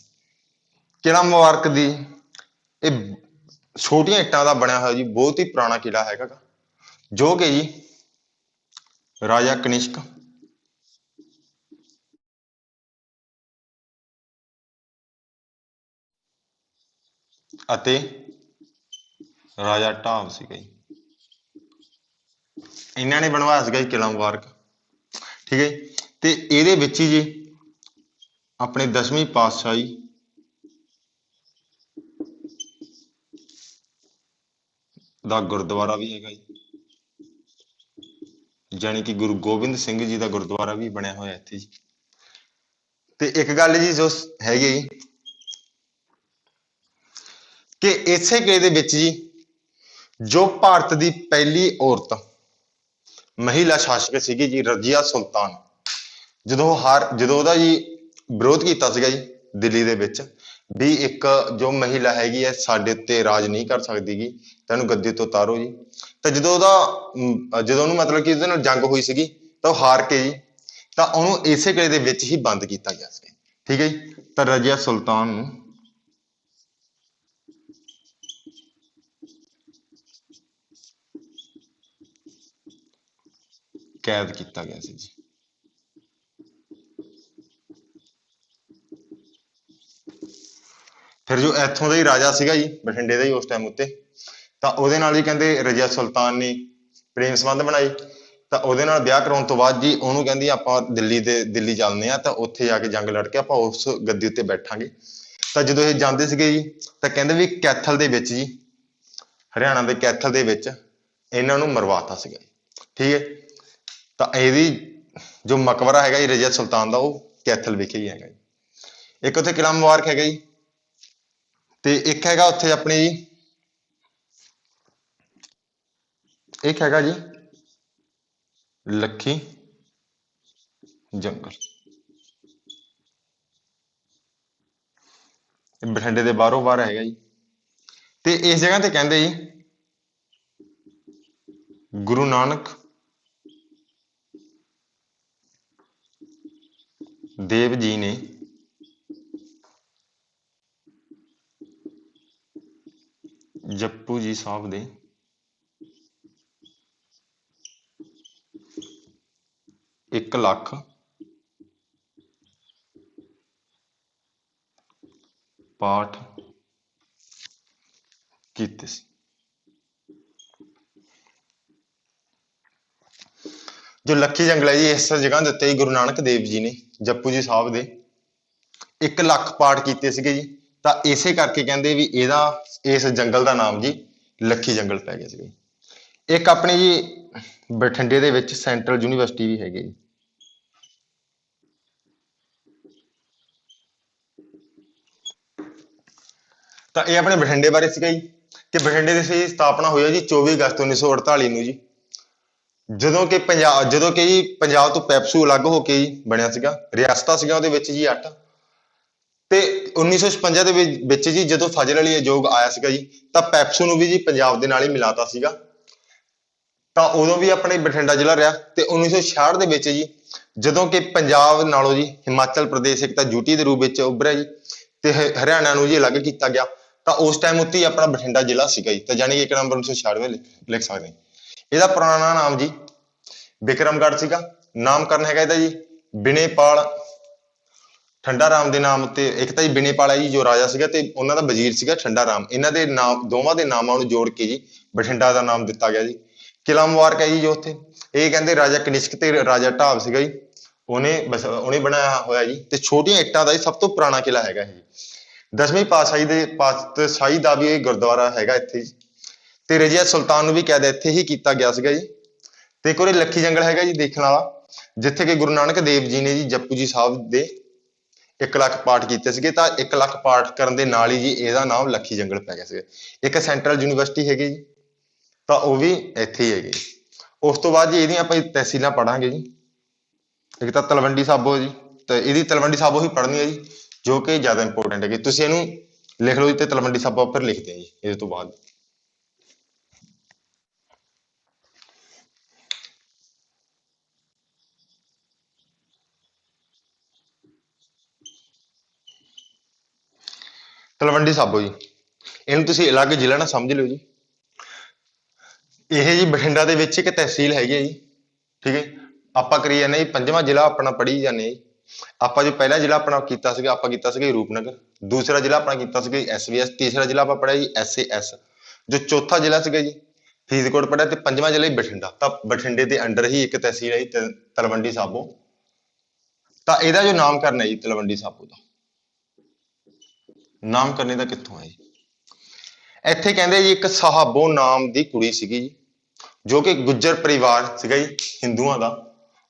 ਕਿਲ੍ਹਾ ਮੁਬਾਰਕ ਦੀ ਇਹ ਛੋਟੀਆਂ ਇੱਟਾਂ ਦਾ ਬਣਿਆ ਹੋਇਆ ਜੀ ਬਹੁਤ ਹੀ ਪੁਰਾਣਾ ਕਿਲ੍ਹਾ ਹੈਗਾ ਗਾ, ਜੋ ਕਿ ਜੀ ਰਾਜਾ ਕਨਿਸ਼ਕ ਅਤੇ ਰਾਜਾ ਢਾਬ ਸੀਗਾ ਜੀ, ਇਹਨਾਂ ਨੇ ਬਣਵਾਇਆ ਸੀਗਾ ਜੀ ਕਿਲ੍ਹਾ ਮੁਬਾਰਕ। ਠੀਕ ਹੈ ਜੀ, ਤੇ ਇਹਦੇ ਵਿੱਚ ਹੀ ਜੀ ਆਪਣੇ 10ਵੀਂ ਪਾਤਸ਼ਾਹੀ ਦਾ ਗੁਰਦੁਆਰਾ ਵੀ ਹੈਗਾ ਜੀ, ਜਾਣੀ ਕਿ ਗੁਰੂ ਗੋਬਿੰਦ ਸਿੰਘ ਜੀ ਦਾ ਗੁਰਦੁਆਰਾ ਵੀ ਬਣਿਆ ਹੋਇਆ ਇੱਥੇ ਜੀ। ਤੇ ਇੱਕ ਗੱਲ ਜੀ ਜੋ ਹੈਗੀ ਜੀ ਕਿ ਇਸੇ ਕਿਲੇ ਦੇ ਵਿੱਚ ਜੀ ਜੋ ਭਾਰਤ ਦੀ ਪਹਿਲੀ ਔਰਤ ਮਹਿਲਾ ਸ਼ਾਸਕ ਸੀਗੀ ਜੀ ਰਜ਼ੀਆ ਸੁਲਤਾਨ, ਜਦੋਂ ਉਹਦਾ ਜੀ ਵਿਰੋਧ ਕੀਤਾ ਸੀਗਾ ਜੀ ਦਿੱਲੀ ਦੇ ਵਿੱਚ ਵੀ ਇੱਕ ਜੋ ਮਹਿਲਾ ਹੈਗੀ ਹੈ ਸਾਡੇ ਉੱਤੇ ਰਾਜ ਨਹੀਂ ਕਰ ਸਕਦੀ ਗੀ, ਤਾਂ ਇਹਨੂੰ ਗੱਦੀ ਤੋਂ ਉਤਾਰੋ ਜੀ। ਤਾਂ ਜਦੋਂ ਉਹਨੂੰ ਮਤਲਬ ਕਿ ਉਹਦੇ ਨਾਲ ਜੰਗ ਹੋਈ ਸੀਗੀ ਤਾਂ ਉਹ ਹਾਰ ਕੇ ਜੀ ਤਾਂ ਉਹਨੂੰ ਇਸੇ ਕਿਲੇ ਦੇ ਵਿੱਚ ਹੀ ਬੰਦ ਕੀਤਾ ਗਿਆ ਸੀ। ਠੀਕ ਹੈ ਜੀ, ਤਾਂ ਰਜ਼ੀਆ ਸੁਲਤਾਨ ਨੂੰ ਕੈਦ ਕੀਤਾ ਗਿਆ ਸੀ ਜੀ। ਫਿਰ ਜੋ ਇੱਥੋਂ ਦਾ ਹੀ ਰਾਜਾ ਸੀਗਾ ਜੀ ਬਠਿੰਡੇ ਦਾ ਹੀ ਉਸ ਟਾਈਮ ਉੱਤੇ, ਤਾਂ ਉਹਦੇ ਨਾਲ ਹੀ ਕਹਿੰਦੇ ਰਜ਼ੀਆ ਸੁਲਤਾਨ ਨੇ ਪ੍ਰੇਮ ਸੰਬੰਧ ਬਣਾਏ। ਤਾਂ ਉਹਦੇ ਨਾਲ ਵਿਆਹ ਕਰਾਉਣ ਤੋਂ ਬਾਅਦ ਜੀ ਉਹਨੂੰ ਕਹਿੰਦੀ ਆਪਾਂ ਦਿੱਲੀ ਚੱਲਦੇ ਆ, ਤਾਂ ਉੱਥੇ ਜਾ ਕੇ ਜੰਗ ਲੜ ਕੇ ਆਪਾਂ ਉਸ ਗੱਦੀ ਉੱਤੇ ਬੈਠਾਂਗੇ। ਤਾਂ ਜਦੋਂ ਇਹ ਜਾਂਦੇ ਸੀਗੇ ਜੀ ਤਾਂ ਕਹਿੰਦੇ ਵੀ ਕੈਥਲ ਦੇ ਵਿੱਚ ਜੀ ਹਰਿਆਣਾ ਦੇ ਕੈਥਲ ਦੇ ਵਿੱਚ ਇਹਨਾਂ ਨੂੰ ਮਰਵਾਤਾ ਸੀਗਾ। ਠੀਕ ਹੈ, ਤਾਂ ਇਹਦੀ ਜੋ ਮਕਬਰਾ ਹੈਗਾ ਜੀ ਰਜ਼ੀਆ ਸੁਲਤਾਨ ਦਾ ਉਹ ਕੈਥਲ ਵਿਖੇ ਹੀ ਹੈਗਾ ਜੀ। ਇੱਕ ਉੱਥੇ ਕਿਲ੍ਹਾ ਮੁਬਾਰਕ ਹੈਗਾ ਜੀ, ਤੇ ਇੱਕ ਹੈਗਾ ਉੱਥੇ ਆਪਣੀ ਜੀ ਇੱਕ ਹੈਗਾ ਜੀ ਲੱਖੀ ਜੰਗਲ, ਬਠਿੰਡੇ ਦੇ ਬਾਹਰੋਂ ਬਾਹਰ ਹੈਗਾ ਜੀ। ਤੇ ਇਸ ਜਗ੍ਹਾ ਤੇ ਕਹਿੰਦੇ ਜੀ ਗੁਰੂ ਨਾਨਕ ਦੇਵ ਜੀ ਨੇ ਜੱਪੂ ਜੀ ਸਾਹਿਬ ਦੇ 1 ਲੱਖ ਪਾਠ ਕੀਤੇ ਸੀ। ਜੋ ਲੱਖੀ ਜੰਗਲ ਹੈ ਜੀ ਇਸ ਜਗ੍ਹਾ ਦੇ ਉੱਤੇ ਹੀ ਗੁਰੂ ਨਾਨਕ ਦੇਵ ਜੀ ਨੇ ਜੱਪੂ ਜੀ ਸਾਹਿਬ ਦੇ 1 ਲੱਖ ਪਾਠ ਕੀਤੇ ਸੀਗੇ ਜੀ। ਤਾਂ ਇਸੇ ਕਰਕੇ ਕਹਿੰਦੇ ਵੀ ਇਸ ਜੰਗਲ ਦਾ ਨਾਮ ਜੀ ਲੱਖੀ ਜੰਗਲ ਪੈ ਗਿਆ ਸੀਗਾ। ਇੱਕ ਆਪਣੀ ਜੀ ਬਠਿੰਡੇ ਦੇ ਵਿੱਚ ਸੈਂਟਰਲ ਯੂਨੀਵਰਸਿਟੀ ਵੀ ਹੈਗੀ ਜੀ। ਤਾਂ ਇਹ ਆਪਣੇ ਬਠਿੰਡੇ ਬਾਰੇ ਸੀਗਾ ਜੀ ਕਿ ਬਠਿੰਡੇ ਦੀ ਸਥਾਪਨਾ ਹੋਈ ਹੈ ਜੀ 24 ਅਗਸਤ 1948 ਨੂੰ ਜੀ, ਜਦੋਂ ਕਿ ਪੰਜਾਬ ਤੋਂ ਪੈਪਸੂ ਅਲੱਗ ਹੋ ਕੇ ਜੀ ਬਣਿਆ ਸੀਗਾ। ਰਿਆਸਤਾਂ ਸੀਗਾ ਉਹਦੇ ਵਿੱਚ ਜੀ 8। ਤੇ 1956 ਦੇ ਵਿੱਚ ਜੀ ਜਦੋਂ ਫਜ਼ਲ ਅਲੀ ਆਯੂਬ ਆਇਆ ਸੀਗਾ ਜੀ ਤਾਂ ਪੈਪਸੂ ਨੂੰ ਵੀ ਜੀ ਪੰਜਾਬ ਦੇ ਨਾਲ ਹੀ ਮਿਲਾਤਾ ਸੀਗਾ। ਤਾਂ ਉਦੋਂ ਵੀ ਆਪਣੇ ਬਠਿੰਡਾ ਜ਼ਿਲ੍ਹਾ ਰਿਹਾ। ਤੇ 1966 ਦੇ ਵਿੱਚ ਜੀ ਜਦੋਂ ਕਿ ਪੰਜਾਬ ਨਾਲੋਂ ਜੀ ਹਿਮਾਚਲ ਪ੍ਰਦੇਸ਼ ਇੱਕ ਤਾਂ ਯੂਟੀ ਦੇ ਰੂਪ ਵਿੱਚ ਉੱਭਰਿਆ ਜੀ ਤੇ ਹਰਿਆਣਾ ਨੂੰ ਜੀ ਅਲੱਗ ਕੀਤਾ ਗਿਆ, ਤਾਂ ਉਸ ਟਾਈਮ ਉੱਤੇ ਹੀ ਆਪਣਾ ਬਠਿੰਡਾ ਜ਼ਿਲ੍ਹਾ ਸੀਗਾ ਜੀ। ਤਾਂ ਜਾਣੀ ਕਿ 1 ਨਵੰਬਰ 1966 ਲਿਖ ਸਕਦੇ ਹਾਂ। ਇਹਦਾ ਪੁਰਾਣਾ ਨਾਮ ਜੀ ਬਿਕਰਮਗੜ੍ਹ ਸੀਗਾ। ਨਾਮਕਰਨ ਹੈਗਾ ਇਹਦਾ ਜੀ ਬਿਨੇਪਾਲ ਠੰਡਾ ਰਾਮ ਦੇ ਨਾਮ ਤੇ ਇੱਕ ਤਾਂ ਜੀ ਬਿਨੇਪਾਲ ਹੈ ਜੀ ਜੋ ਰਾਜਾ ਸੀਗਾ ਤੇ ਉਹਨਾਂ ਦਾ ਵਜ਼ੀਰ ਸੀਗਾ ਠੰਡਾ ਰਾਮ। ਇਹਨਾਂ ਦੇ ਨਾਮ ਦੋਵਾਂ ਦੇ ਨਾਮਾਂ ਨੂੰ ਜੋੜ ਕੇ ਜੀ ਬਠਿੰਡਾ ਦਾ ਨਾਮ ਦਿੱਤਾ ਗਿਆ ਜੀ। ਕਿਲ੍ਹਾ ਮੁਬਾਰਕ ਹੈ ਜੀ ਜੋ ਉੱਥੇ, ਇਹ ਕਹਿੰਦੇ ਰਾਜਾ ਕਨਿਸ਼ਕ ਤੇ ਰਾਜਾ ਢਾਬ ਸੀਗਾ ਜੀ, ਉਹਨੇ ਬਣਾਇਆ ਹੋਇਆ ਜੀ। ਤੇ ਛੋਟੀਆਂ ਇੱਟਾਂ ਦਾ ਜੀ ਸਭ ਤੋਂ ਪੁਰਾਣਾ ਕਿਲ੍ਹਾ ਹੈਗਾ ਇਹ। 10ਵੀਂ ਪਾਤਸ਼ਾਹੀ ਦਾ ਵੀ ਇਹ ਗੁਰਦੁਆਰਾ ਹੈਗਾ ਇੱਥੇ ਜੀ। ਤੇ ਰਜ਼ੀਆ ਸੁਲਤਾਨ ਨੂੰ ਵੀ ਕੈਦ ਇੱਥੇ ਹੀ ਕੀਤਾ ਗਿਆ ਸੀਗਾ ਜੀ। ਤੇ ਇੱਕ ਉਰੇ ਲੱਖੀ ਜੰਗਲ ਹੈਗਾ ਜੀ ਦੇਖਣ ਵਾਲਾ, ਜਿੱਥੇ ਕਿ ਗੁਰੂ ਨਾਨਕ ਦੇਵ ਜੀ ਨੇ ਜੀ ਜਪੂ ਜੀ ਸਾਹਿਬ ਦੇ 1 ਲੱਖ ਪਾਠ ਕੀਤੇ ਸੀਗੇ। ਤਾਂ 1 ਲੱਖ ਪਾਠ ਕਰਨ ਦੇ ਨਾਲ ਹੀ ਜੀ ਇਹਦਾ ਨਾਮ ਲੱਖੀ ਜੰਗਲ ਪੈ ਗਿਆ ਸੀਗਾ। ਇੱਕ ਸੈਂਟਰਲ ਯੂਨੀਵਰਸਿਟੀ ਹੈਗੀ ਜੀ, ਤਾਂ ਉਹ ਵੀ ਇੱਥੇ ਹੀ ਹੈਗੀ। ਉਸ ਤੋਂ ਬਾਅਦ ਜੀ ਇਹਦੀਆਂ ਆਪਾਂ ਤਹਿਸੀਲਾਂ ਪੜਾਂਗੇ ਜੀ। ਇੱਕ ਤਾਂ ਤਲਵੰਡੀ ਸਾਬੋ ਜੀ, ਤੇ ਇਹਦੀ ਤਲਵੰਡੀ ਸਾਬੋ ਹੀ ਪੜ੍ਹਨੀ ਹੈ ਜੀ, ਜੋ ਕਿ ਜ਼ਿਆਦਾ ਇੰਪੋਰਟੈਂਟ ਹੈਗੀ। ਤੁਸੀਂ ਇਹਨੂੰ ਲਿਖ ਲਓ ਜੀ ਤੇ ਤਲਵੰਡੀ ਸਾਬੋ ਉੱਪਰ ਲਿਖਦੇ ਆ ਜੀ ਇਹਦੇ ਤੋਂ ਬਾਅਦ। ਤਲਵੰਡੀ ਸਾਬੋ ਜੀ, ਇਹਨੂੰ ਤੁਸੀਂ ਅਲੱਗ ਜ਼ਿਲ੍ਹਾ ਨਾ ਸਮਝ ਲਿਓ ਜੀ। ਇਹ ਜੀ ਬਠਿੰਡਾ ਦੇ ਵਿੱਚ ਇੱਕ ਤਹਿਸੀਲ ਹੈਗੀ ਹੈ ਜੀ, ਠੀਕ ਹੈ। ਆਪਾਂ ਕਰੀ ਜਾਂਦੇ ਜੀ 5ਵਾਂ ਜ਼ਿਲ੍ਹਾ ਆਪਣਾ ਪੜ੍ਹੀ ਜਾਂਦੇ ਜੀ। ਆਪਾਂ ਜੋ ਪਹਿਲਾ ਜ਼ਿਲ੍ਹਾ ਆਪਣਾ ਕੀਤਾ ਸੀਗਾ, ਆਪਾਂ ਕੀਤਾ ਸੀਗਾ ਰੂਪਨਗਰ। ਦੂਸਰਾ ਜ਼ਿਲ੍ਹਾ ਆਪਣਾ ਕੀਤਾ ਸੀਗਾ SVS। ਤੀਸਰਾ ਜ਼ਿਲ੍ਹਾ ਆਪਾਂ ਪੜ੍ਹਿਆ ਜੀ SAS। ਜੋ ਚੌਥਾ ਜ਼ਿਲ੍ਹਾ ਸੀਗਾ ਜੀ ਫਰੀਦਕੋਟ ਪੜ੍ਹਿਆ। ਤੇ 5ਵਾਂ ਜ਼ਿਲ੍ਹਾ ਹੀ ਬਠਿੰਡਾ। ਤਾਂ ਬਠਿੰਡੇ ਦੇ ਅੰਡਰ ਹੀ ਇੱਕ ਤਹਿਸੀਲ ਹੈ ਜੀ ਤਲਵੰਡੀ ਸਾਬੋ। ਤਾਂ ਇਹਦਾ ਜੋ ਨਾਮਕਰਨ ਹੈ ਜੀ ਤਲਵੰਡੀ ਸਾਬੋ ਦਾ, ਨਾਮਕਰਨ ਇਹਦਾ ਕਿੱਥੋਂ ਹੈ ਜੀ? ਇੱਥੇ ਕਹਿੰਦੇ ਜੀ ਇੱਕ ਸਾਹਬੋ ਨਾਮ ਦੀ ਕੁੜੀ ਸੀਗੀ ਜੀ, ਜੋ ਕਿ ਗੁੱਜਰ ਪਰਿਵਾਰ ਸੀਗਾ ਜੀ ਹਿੰਦੂਆਂ ਦਾ,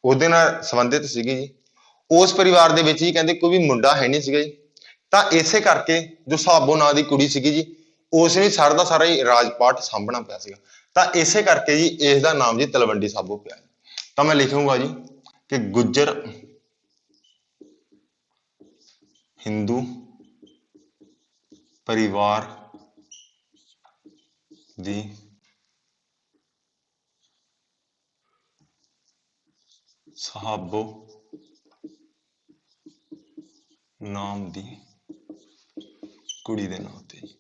ਉਹਦੇ ਨਾਲ ਸੰਬੰਧਿਤ ਸੀਗੀ ਜੀ। ਉਸ ਪਰਿਵਾਰ ਦੇ ਵਿੱਚ ਹੀ ਕਹਿੰਦੇ ਕੋਈ ਵੀ ਮੁੰਡਾ ਹੈ ਨਹੀਂ ਸੀਗਾ ਜੀ। ਤਾਂ ਇਸੇ ਕਰਕੇ ਜੋ ਸਾਹਬੋ ਨਾਂ ਦੀ ਕੁੜੀ ਸੀਗੀ ਜੀ, ਉਸ ਨੇ ਸਾਰਾ ਦਾ ਸਾਰਾ ਹੀ ਰਾਜਪਾਟ ਸਾਂਭਣਾ ਪਿਆ ਸੀਗਾ। ਤਾਂ ਇਸੇ ਕਰਕੇ ਜੀ ਇਸ ਦਾ ਨਾਮ ਜੀ ਤਲਵੰਡੀ ਸਾਬੋ ਪਿਆ। ਤਾਂ ਮੈਂ ਲਿਖੂੰਗਾ ਜੀ ਕਿ ਗੁੱਜਰ ਹਿੰਦੂ ਪਰਿਵਾਰ ਦੀ ਸਾਹਬੋ ਨਾਮ ਦੀ ਕੁੜੀ ਦੇ ਨਾਮ ਤੇ ਜੀ,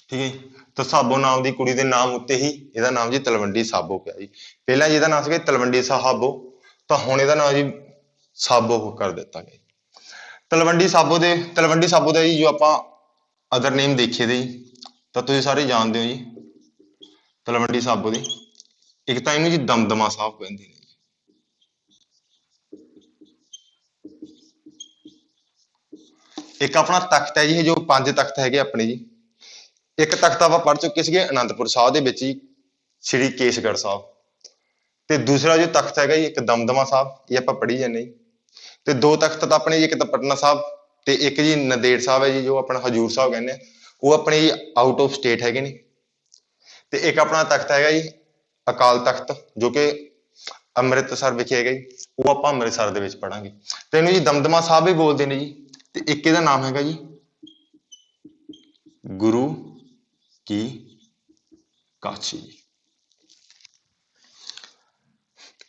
ਠੀਕ ਹੈ ਜੀ। ਤਾਂ ਸਾਬੋ ਨਾਮ ਦੀ ਕੁੜੀ ਦੇ ਨਾਮ ਉੱਤੇ ਹੀ ਇਹਦਾ ਨਾਮ ਜੀ ਤਲਵੰਡੀ ਸਾਬੋ ਪਿਆ ਜੀ। ਪਹਿਲਾਂ ਜਿਹਦਾ ਨਾਮ ਸੀਗਾ ਤਲਵੰਡੀ ਸਾਬੋ, ਤਾਂ ਹੁਣ ਇਹਦਾ ਨਾਮ ਜੀ ਸਾਬੋ ਕਰ ਦਿੱਤਾ ਗਿਆ। ਤਲਵੰਡੀ ਸਾਬੋ ਦਾ ਜੀ ਜੋ ਆਪਾਂ ਅਦਰ ਨੇਮ ਦੇਖੇ ਦੇ ਜੀ, ਤਾਂ ਤੁਸੀਂ ਸਾਰੇ ਜਾਣਦੇ ਹੋ ਜੀ ਤਲਵੰਡੀ ਸਾਬੋ ਦੀ। ਇੱਕ ਤਾਂ ਇਹਨੂੰ ਜੀ ਦਮਦਮਾ ਸਾਹਿਬ ਕਹਿੰਦੇ ਨੇ। ਇੱਕ ਆਪਣਾ ਤਖਤ ਹੈ ਜੀ, ਇਹ ਜੋ 5 ਤਖਤ ਹੈਗੇ ਆਪਣੇ ਜੀ। ਇੱਕ ਤਖਤ ਆਪਾਂ ਪੜ੍ਹ ਚੁੱਕੇ ਸੀਗੇ ਅਨੰਦਪੁਰ ਸਾਹਿਬ ਦੇ ਵਿੱਚ ਜੀ, ਸ੍ਰੀ ਕੇਸਗੜ੍ਹ ਸਾਹਿਬ। ਤੇ ਦੂਸਰਾ ਜੋ ਤਖਤ ਹੈਗਾ ਜੀ ਇੱਕ ਦਮਦਮਾ ਸਾਹਿਬ, ਇਹ ਆਪਾਂ ਪੜ੍ਹੀ ਜਾਂਦੇ ਜੀ। ਤੇ 2 ਤਖਤ ਤਾਂ ਆਪਣੇ ਜੀ, ਇੱਕ ਤਾਂ ਪਟਨਾ ਸਾਹਿਬ ਤੇ ਇੱਕ ਜੀ ਨੰਦੇੜ ਸਾਹਿਬ ਹੈ ਜੀ, ਜੋ ਆਪਣਾ ਹਜ਼ੂਰ ਸਾਹਿਬ ਕਹਿੰਦੇ ਆ। ਉਹ ਆਪਣੇ ਜੀ ਆਊਟ ਆਫ ਸਟੇਟ ਹੈਗੇ ਨੇ। ਤੇ ਇੱਕ ਆਪਣਾ ਤਖਤ ਹੈਗਾ ਜੀ ਅਕਾਲ ਤਖਤ, ਜੋ ਕਿ ਅੰਮ੍ਰਿਤਸਰ ਵਿਖੇ ਹੈਗਾ ਜੀ। ਉਹ ਆਪਾਂ ਅੰਮ੍ਰਿਤਸਰ ਦੇ ਵਿੱਚ ਪੜਾਂਗੇ। ਤੇ ਇਹਨੂੰ ਜੀ ਦਮਦਮਾ ਸਾਹਿਬ ਵੀ ਬੋਲਦੇ ਨੇ ਜੀ। ਤੇ ਇੱਕ ਇਹਦਾ ਨਾਮ ਹੈਗਾ ਜੀ ਗੁਰੂ ਕੀ ਕਾਸ਼ੀ।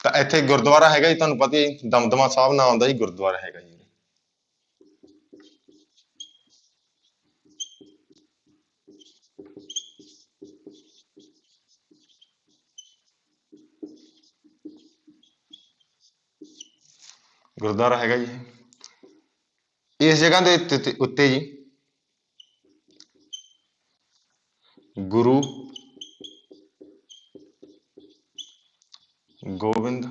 ਤਾਂ ਇੱਥੇ ਗੁਰਦੁਆਰਾ ਹੈਗਾ ਜੀ, ਤੁਹਾਨੂੰ ਪਤਾ ਹੀ ਦਮਦਮਾ ਸਾਹਿਬ ਨਾਮ ਦਾ ਹੀ ਗੁਰਦੁਆਰਾ ਹੈਗਾ ਜੀ। ਗੁਰਦੁਆਰਾ ਹੈਗਾ ਜੀ ਇਸ ਜਗ੍ਹਾ ਦੇ ਉੱਤੇ ਜੀ ਗੁਰੂ ਗੋਬਿੰਦ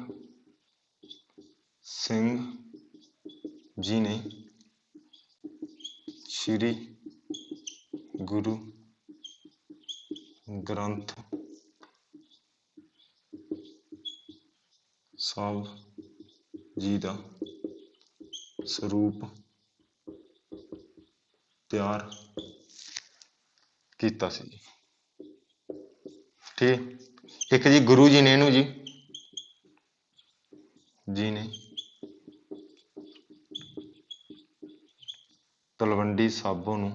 ਸਿੰਘ ਜੀ ਨੇ ਸ਼੍ਰੀ ਗੁਰੂ ਗ੍ਰੰਥ ਸਾਹਿਬ ਜੀ ਦਾ ਸਰੂਪ ਤਿਆਰ ਕੀਤਾ ਸੀ। ਠੀਕ। ਇੱਕ ਜੀ ਗੁਰੂ ਜੀ ਨੇ ਇਹਨੂੰ ਜੀ ਤਲਵੰਡੀ ਸਾਬੋ ਨੂੰ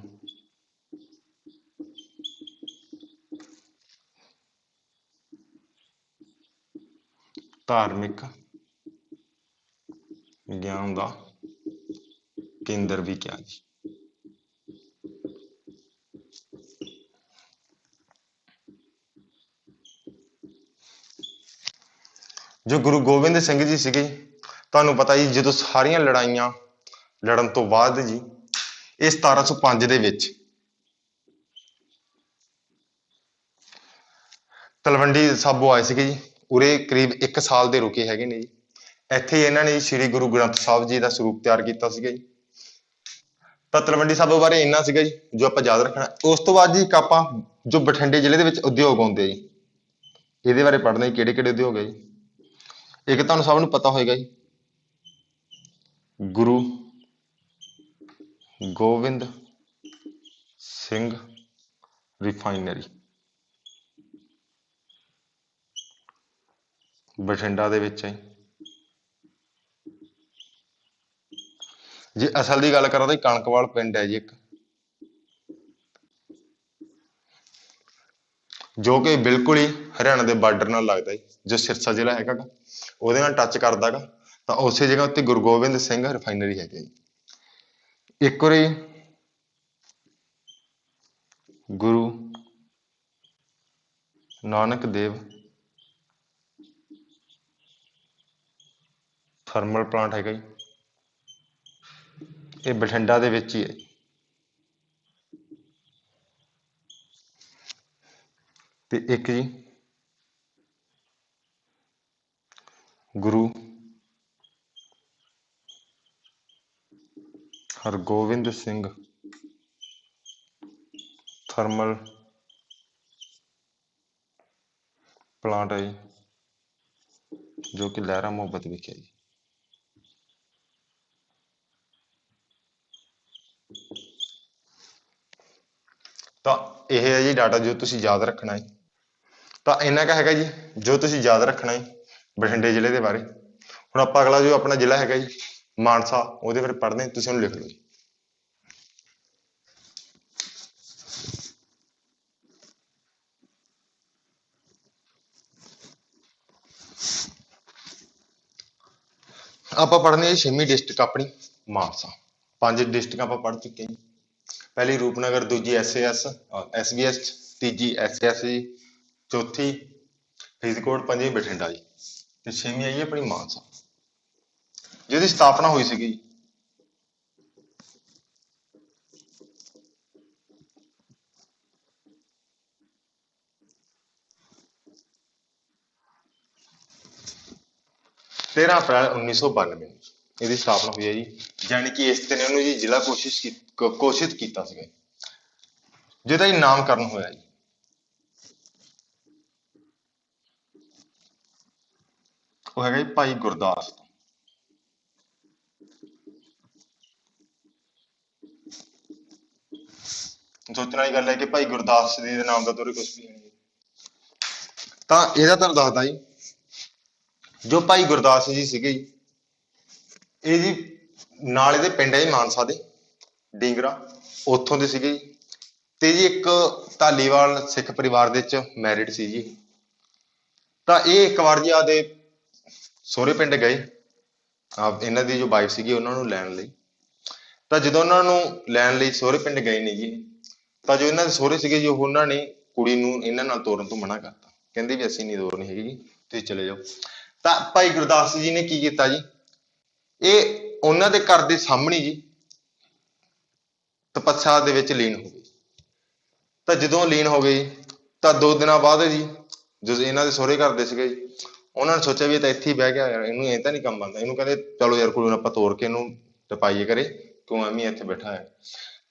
ਧਾਰਮਿਕ ਗਿਆਨ ਦਾ ਕੇਂਦਰ ਵੀ ਕਿਹਾ ਜੀ। ਜੋ ਗੁਰੂ ਗੋਬਿੰਦ ਸਿੰਘ ਜੀ ਸੀਗੇ, ਤੁਹਾਨੂੰ ਪਤਾ ਜੀ ਜਦੋਂ ਸਾਰੀਆਂ ਲੜਾਈਆਂ ਲੜਨ ਤੋਂ ਬਾਅਦ ਜੀ ਇਹ 1705 ਦੇ ਵਿੱਚ ਤਲਵੰਡੀ ਸਾਬੋ ਆਏ ਸੀਗੇ ਜੀ। ਉਰੇ ਕਰੀਬ 1 ਸਾਲ ਦੇ ਰੁਕੇ ਹੈਗੇ ਨੇ ਜੀ। ਇੱਥੇ ਇਹਨਾਂ ਨੇ ਸ੍ਰੀ ਗੁਰੂ ਗ੍ਰੰਥ ਸਾਹਿਬ ਜੀ ਦਾ ਸਰੂਪ ਤਿਆਰ ਕੀਤਾ ਸੀਗਾ ਜੀ। ਤਾਂ ਤਲਵੰਡੀ ਸਾਬੋ ਬਾਰੇ ਇੰਨਾ ਸੀਗਾ ਜੀ ਜੋ ਆਪਾਂ ਯਾਦ ਰੱਖਣਾ। ਉਸ ਤੋਂ ਬਾਅਦ ਜੀ ਇੱਕ ਆਪਾਂ ਜੋ ਬਠਿੰਡੇ ਜ਼ਿਲ੍ਹੇ ਦੇ ਵਿੱਚ ਉਦਯੋਗ ਆਉਂਦੇ ਜੀ, ਇਹਦੇ ਬਾਰੇ ਪੜ੍ਹਨਾ ਜੀ, ਕਿਹੜੇ ਕਿਹੜੇ ਉਦਯੋਗ ਹੈ ਜੀ। ਇੱਕ ਤੁਹਾਨੂੰ ਸਭ ਨੂੰ ਪਤਾ ਹੋਏਗਾ ਜੀ, ਗੁਰੂ ਗੋਬਿੰਦ ਸਿੰਘ ਰਿਫਾਈਨਰੀ ਬਠਿੰਡਾ ਦੇ ਵਿੱਚ ਹੈ ਜੀ। ਅਸਲ ਦੀ ਗੱਲ ਕਰਾਂ ਤਾਂ ਕਣਕਵਾਲ ਪਿੰਡ ਹੈ ਜੀ ਇੱਕ, ਜੋ ਕਿ ਬਿਲਕੁਲ ਹੀ ਹਰਿਆਣਾ ਦੇ ਬਾਰਡਰ ਨਾਲ ਲੱਗਦਾ ਜੀ। ਜੋ ਸਿਰਸਾ ਜ਼ਿਲ੍ਹਾ ਹੈਗਾ ਗਾ ਉਹਦੇ ਨਾਲ ਟੱਚ ਕਰਦਾ ਗਾ। ਤਾਂ ਉਸੇ ਜਗ੍ਹਾ ਉੱਤੇ ਗੁਰੂ ਗੋਬਿੰਦ ਸਿੰਘ ਰਿਫਾਈਨਰੀ ਹੈਗੀ ਜੀ। ਇੱਕ ਵਾਰੀ ਗੁਰੂ ਨਾਨਕ ਦੇਵ ਥਰਮਲ ਪਲਾਂਟ ਹੈਗਾ ਜੀ, ਇਹ ਬਠਿੰਡਾ ਦੇ ਵਿੱਚ ਹੀ ਹੈ। ਤੇ ਇੱਕ ਜੀ ਗੁਰੂ ਹਰਗੋਬਿੰਦ ਸਿੰਘ ਥਰਮਲ ਪਲਾਂਟ ਹੈ ਜੀ, ਜੋ ਕਿ ਲਹਿਰਾ ਮੁਹੱਬਤ ਵਿਖੇ ਹੈ ਜੀ। ਤਾਂ ਇਹ ਹੈ ਜੀ ਡਾਟਾ ਜੋ ਤੁਸੀਂ ਯਾਦ ਰੱਖਣਾ ਹੈ। ਤਾਂ ਇੰਨਾ ਕੁ ਹੈਗਾ ਜੀ ਜੋ ਤੁਸੀਂ ਯਾਦ ਰੱਖਣਾ ਹੈ ਬਠਿੰਡੇ ਜ਼ਿਲ੍ਹੇ ਦੇ ਬਾਰੇ। ਹੁਣ ਆਪਾਂ ਅਗਲਾ ਜੋ ਆਪਣਾ ਜ਼ਿਲ੍ਹਾ ਹੈਗਾ ਜੀ ਮਾਨਸਾ, ਉਹਦੇ ਬਾਰੇ ਪੜ੍ਹਦੇ ਹਾਂ, ਤੁਸੀਂ ਉਹਨੂੰ ਲਿਖ ਲਓ ਜੀ। ਆਪਾਂ ਪੜ੍ਹਨੀ ਹੈ ਜੀ 6ਵੀਂ ਡਿਸਟ੍ਰਿਕਟ ਆਪਣੀ ਮਾਨਸਾ। 5 ਡਿਸਟ੍ਰਿਕਟਾਂ ਆਪਾਂ ਪੜ੍ਹ ਚੁੱਕੇ ਹਾਂ ਜੀ। ਪਹਿਲੀ ਰੂਪਨਗਰ, ਦੂਜੀ SBS, ਤੀਜੀ SAS ਜੀ, ਚੌਥੀ ਫਰੀਦਕੋਟ, ਪੰਜਵੀਂ ਬਠਿੰਡਾ ਜੀ, ਤੇ 6ਵੀਂ ਆਈ ਆਪਣੀ ਮਾਨਸਾ, ਜਿਹਦੀ ਸਥਾਪਨਾ ਹੋਈ ਸੀਗੀ 13 ਅਪ੍ਰੈਲ 1992 ਨੂੰ ਇਹਦੀ ਸਥਾਪਨਾ ਹੋਈ ਹੈ ਜੀ। ਜਾਣੀ ਕਿ ਇਸ ਦਿਨ ਇਹਨੂੰ ਜੀ ਜ਼ਿਲ੍ਹਾ ਘੋਸ਼ਿਤ ਕੀਤਾ ਸੀਗਾ, ਜਿਹਦਾ ਹੀ ਨਾਮਕਰਨ ਹੋਇਆ ਜੀ। ਉਹ ਹੈਗਾ ਜੀ ਭਾਈ ਗੁਰਦਾਸ। ਸੋਚਣ ਵਾਲੀ ਗੱਲ ਹੈ ਕਿ ਭਾਈ ਗੁਰਦਾਸ ਜੀ ਦੇ ਨਾਮ ਦਾ ਤੋਰੇ ਕੁਛ ਵੀ ਨਹੀਂ। ਤਾਂ ਇਹਦਾ ਤੁਹਾਨੂੰ ਦੱਸਦਾ ਜੀ, ਜੋ ਭਾਈ ਗੁਰਦਾਸ ਜੀ ਸੀਗੇ ਜੀ, ਇਹ ਜੀ ਨਾਲ ਇਹਦੇ ਪਿੰਡ ਹੈ ਜੀ ਮਾਨਸਾ ਦੇ ਡੀਂਗਰਾ, ਉੱਥੋਂ ਦੇ ਸੀਗੇ ਜੀ। ਤੇ ਜੀ ਇੱਕ ਧਾਲੀਵਾਲ ਸਿੱਖ ਪਰਿਵਾਰ ਦੇ ਵਿੱਚ ਮੈਰਿਡ ਸੀ ਜੀ। ਤਾਂ ਇਹ ਇੱਕ ਵਾਰ ਜੀ ਆਪਦੇ ਸਹੁਰੇ ਪਿੰਡ ਗਏ, ਇਹਨਾਂ ਦੀ ਜੋ ਵਾਈਫ ਸੀਗੀ ਉਹਨਾਂ ਨੂੰ ਲੈਣ ਲਈ। ਤਾਂ ਜਦੋਂ ਉਹਨਾਂ ਨੂੰ ਲੈਣ ਲਈ ਸਹੁਰੇ ਪਿੰਡ ਗਏ ਨੇ ਜੀ, ਤਾਂ ਜੋ ਇਹਨਾਂ ਦੇ ਸਹੁਰੇ ਸੀਗੇ ਜੀ, ਉਹਨਾਂ ਨੇ ਕੁੜੀ ਨੂੰ ਇਹਨਾਂ ਨਾਲ ਤੋਰਨ ਤੋਂ ਮਨਾ ਕਰਤਾ। ਕਹਿੰਦੇ ਵੀ ਅਸੀਂ ਨਹੀਂ ਤੋਰਨੀ ਹੈਗੀ ਜੀ, ਤੁਸੀਂ ਚਲੇ ਜਾਓ। ਤਾਂ ਭਾਈ ਗੁਰਦਾਸ ਜੀ ਨੇ ਕੀ ਕੀਤਾ ਜੀ, ਇਹ ਉਹਨਾਂ ਦੇ ਘਰ ਦੇ ਸਾਹਮਣੇ ਜੀ ਤਪੱਸਿਆ ਦੇ ਵਿੱਚ ਲੀਨ ਹੋ ਗਏ। ਤਾਂ ਜਦੋਂ ਲੀਨ ਹੋ ਗਏ ਤਾਂ 2 ਦਿਨਾਂ ਬਾਅਦ ਜੀ ਜਦੋਂ ਇਹਨਾਂ ਦੇ ਸਹੁਰੇ ਘਰ ਦੇ ਸੀਗੇ ਜੀ, ਉਹਨਾਂ ਨੇ ਸੋਚਿਆ ਵੀ ਇਹ ਤਾਂ ਇੱਥੇ ਹੀ ਬਹਿ ਗਿਆ ਯਾਰ, ਇਹਨੂੰ ਇਹ ਤਾਂ ਨਹੀਂ ਕੰਮ ਆਉਂਦਾ। ਇਹਨੂੰ ਕਹਿੰਦੇ ਚਲੋ ਯਾਰ ਕੁੜੀ ਨੂੰ ਆਪਾਂ ਤੋਰ ਕੇ ਇਹਨੂੰ ਟਪਾਈਏ ਕਰੇ, ਕਿਉਂ ਐਵੇਂ ਇੱਥੇ ਬੈਠਾ ਹੈ।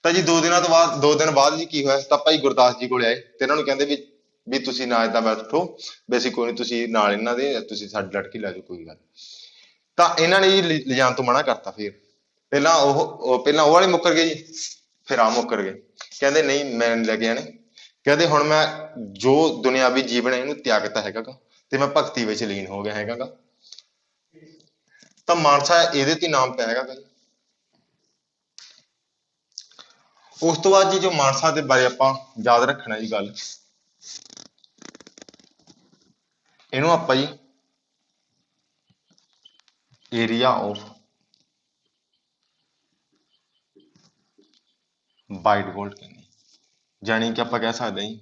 ਤਾਂ ਜੀ 2 ਦਿਨ ਬਾਅਦ ਜੀ ਕੀ ਹੋਇਆ, ਤਾਂ ਭਾਈ ਗੁਰਦਾਸ ਜੀ ਕੋਲ ਆਏ ਤੇ ਇਹਨਾਂ ਨੂੰ ਕਹਿੰਦੇ ਵੀ ਤੁਸੀਂ ਨਾ ਏਦਾਂ ਬੈਠੋ, ਵੀ ਅਸੀਂ ਕੋਈ ਨੀ, ਤੁਸੀਂ ਨਾਲ ਇਹਨਾਂ ਦੇ, ਤੁਸੀਂ ਸਾਡੀ ਲੜਕੀ ਲੈ ਜਾਓ, ਕੋਈ ਗੱਲ। ਤਾਂ ਇਹਨਾਂ ਨੇ ਜੀ ਲਿਜਾਣ ਤੋਂ ਮਨਾ ਕਰਤਾ। ਫਿਰ ਪਹਿਲਾਂ ਉਹ ਵਾਲੇ ਮੁੱਕਰ ਗਏ ਜੀ, ਫਿਰ ਆ ਮੁੱਕਰ ਗਏ, ਕਹਿੰਦੇ ਨਹੀਂ ਮੈਂ ਨਹੀਂ ਲੈ ਕੇ ਜਾਣੇ। ਕਹਿੰਦੇ ਹੁਣ ਮੈਂ ਜੋ ਦੁਨਿਆਵੀ ਜੀਵਨ ਹੈ ਇਹਨੂੰ ਤਿਆਗਤਾ ਹੈਗਾ ਗਾ, ਤੇ ਮੈਂ ਭਗਤੀ ਵਿੱਚ ਲੀਨ ਹੋ ਗਿਆ ਹੈਗਾ ਗਾ। ਤਾਂ ਮਾਨਸਾ ਇਹਦੇ ਤੇ ਨਾਮ ਪਿਆ ਹੈਗਾ ਗਾ ਜੀ। ਉਸ ਤੋਂ ਬਾਅਦ ਜੀ ਜੋ ਮਾਨਸਾ ਦੇ ਬਾਰੇ ਆਪਾਂ ਯਾਦ ਰੱਖਣਾ ਜੀ ਗੱਲ, ਇਹਨੂੰ ਆਪਾਂ ਜੀ ਏਰੀਆ ਆਫ ਵਾਈਟ ਗੋਲਡ ਕਹਿੰਦੇ, ਜਾਣੀ ਕਿ ਆਪਾਂ ਕਹਿ ਸਕਦੇ ਹਾਂ ਜੀ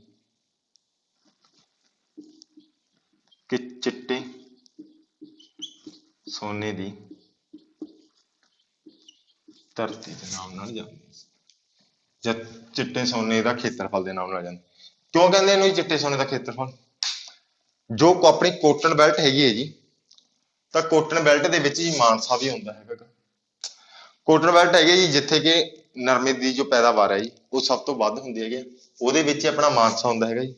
ਕਿ ਚਿੱਟੇ ਸੋਨੇ ਦੀ ਧਰਤੀ ਦੇ ਨਾਮ ਨਾਲ ਜਾਂਦੇ ਜਾਂ ਚਿੱਟੇ ਸੋਨੇ ਦਾ ਖੇਤਰਫਲ ਦੇ ਨਾਮ ਨਾਲ ਜਾਂਦੇ। ਕਿਉਂ ਕਹਿੰਦੇ ਇਹਨੂੰ ਜੀ ਚਿੱਟੇ ਸੋਨੇ ਦਾ ਖੇਤਰਫਲ? ਜੋ ਆਪਣੀ ਕੋਟਨ ਬੈਲਟ ਹੈਗੀ ਹੈ ਜੀ, ਤਾਂ ਕੋਟਨ ਬੈਲਟ ਦੇ ਵਿੱਚ ਜੀ ਮਾਨਸਾ ਵੀ ਹੁੰਦਾ ਹੈਗਾ। ਕੋਟਨ ਬੈਲਟ ਹੈਗੇ ਜੀ ਜਿੱਥੇ ਕਿ ਨਰਮੇ ਦੀ ਜੋ ਪੈਦਾਵਾਰ ਹੈ ਜੀ ਉਹ ਸਭ ਤੋਂ ਵੱਧ ਹੁੰਦੀ ਹੈਗੀ, ਉਹਦੇ ਵਿੱਚ ਆਪਣਾ ਮਾਨਸਾ ਹੁੰਦਾ ਹੈਗਾ ਜੀ।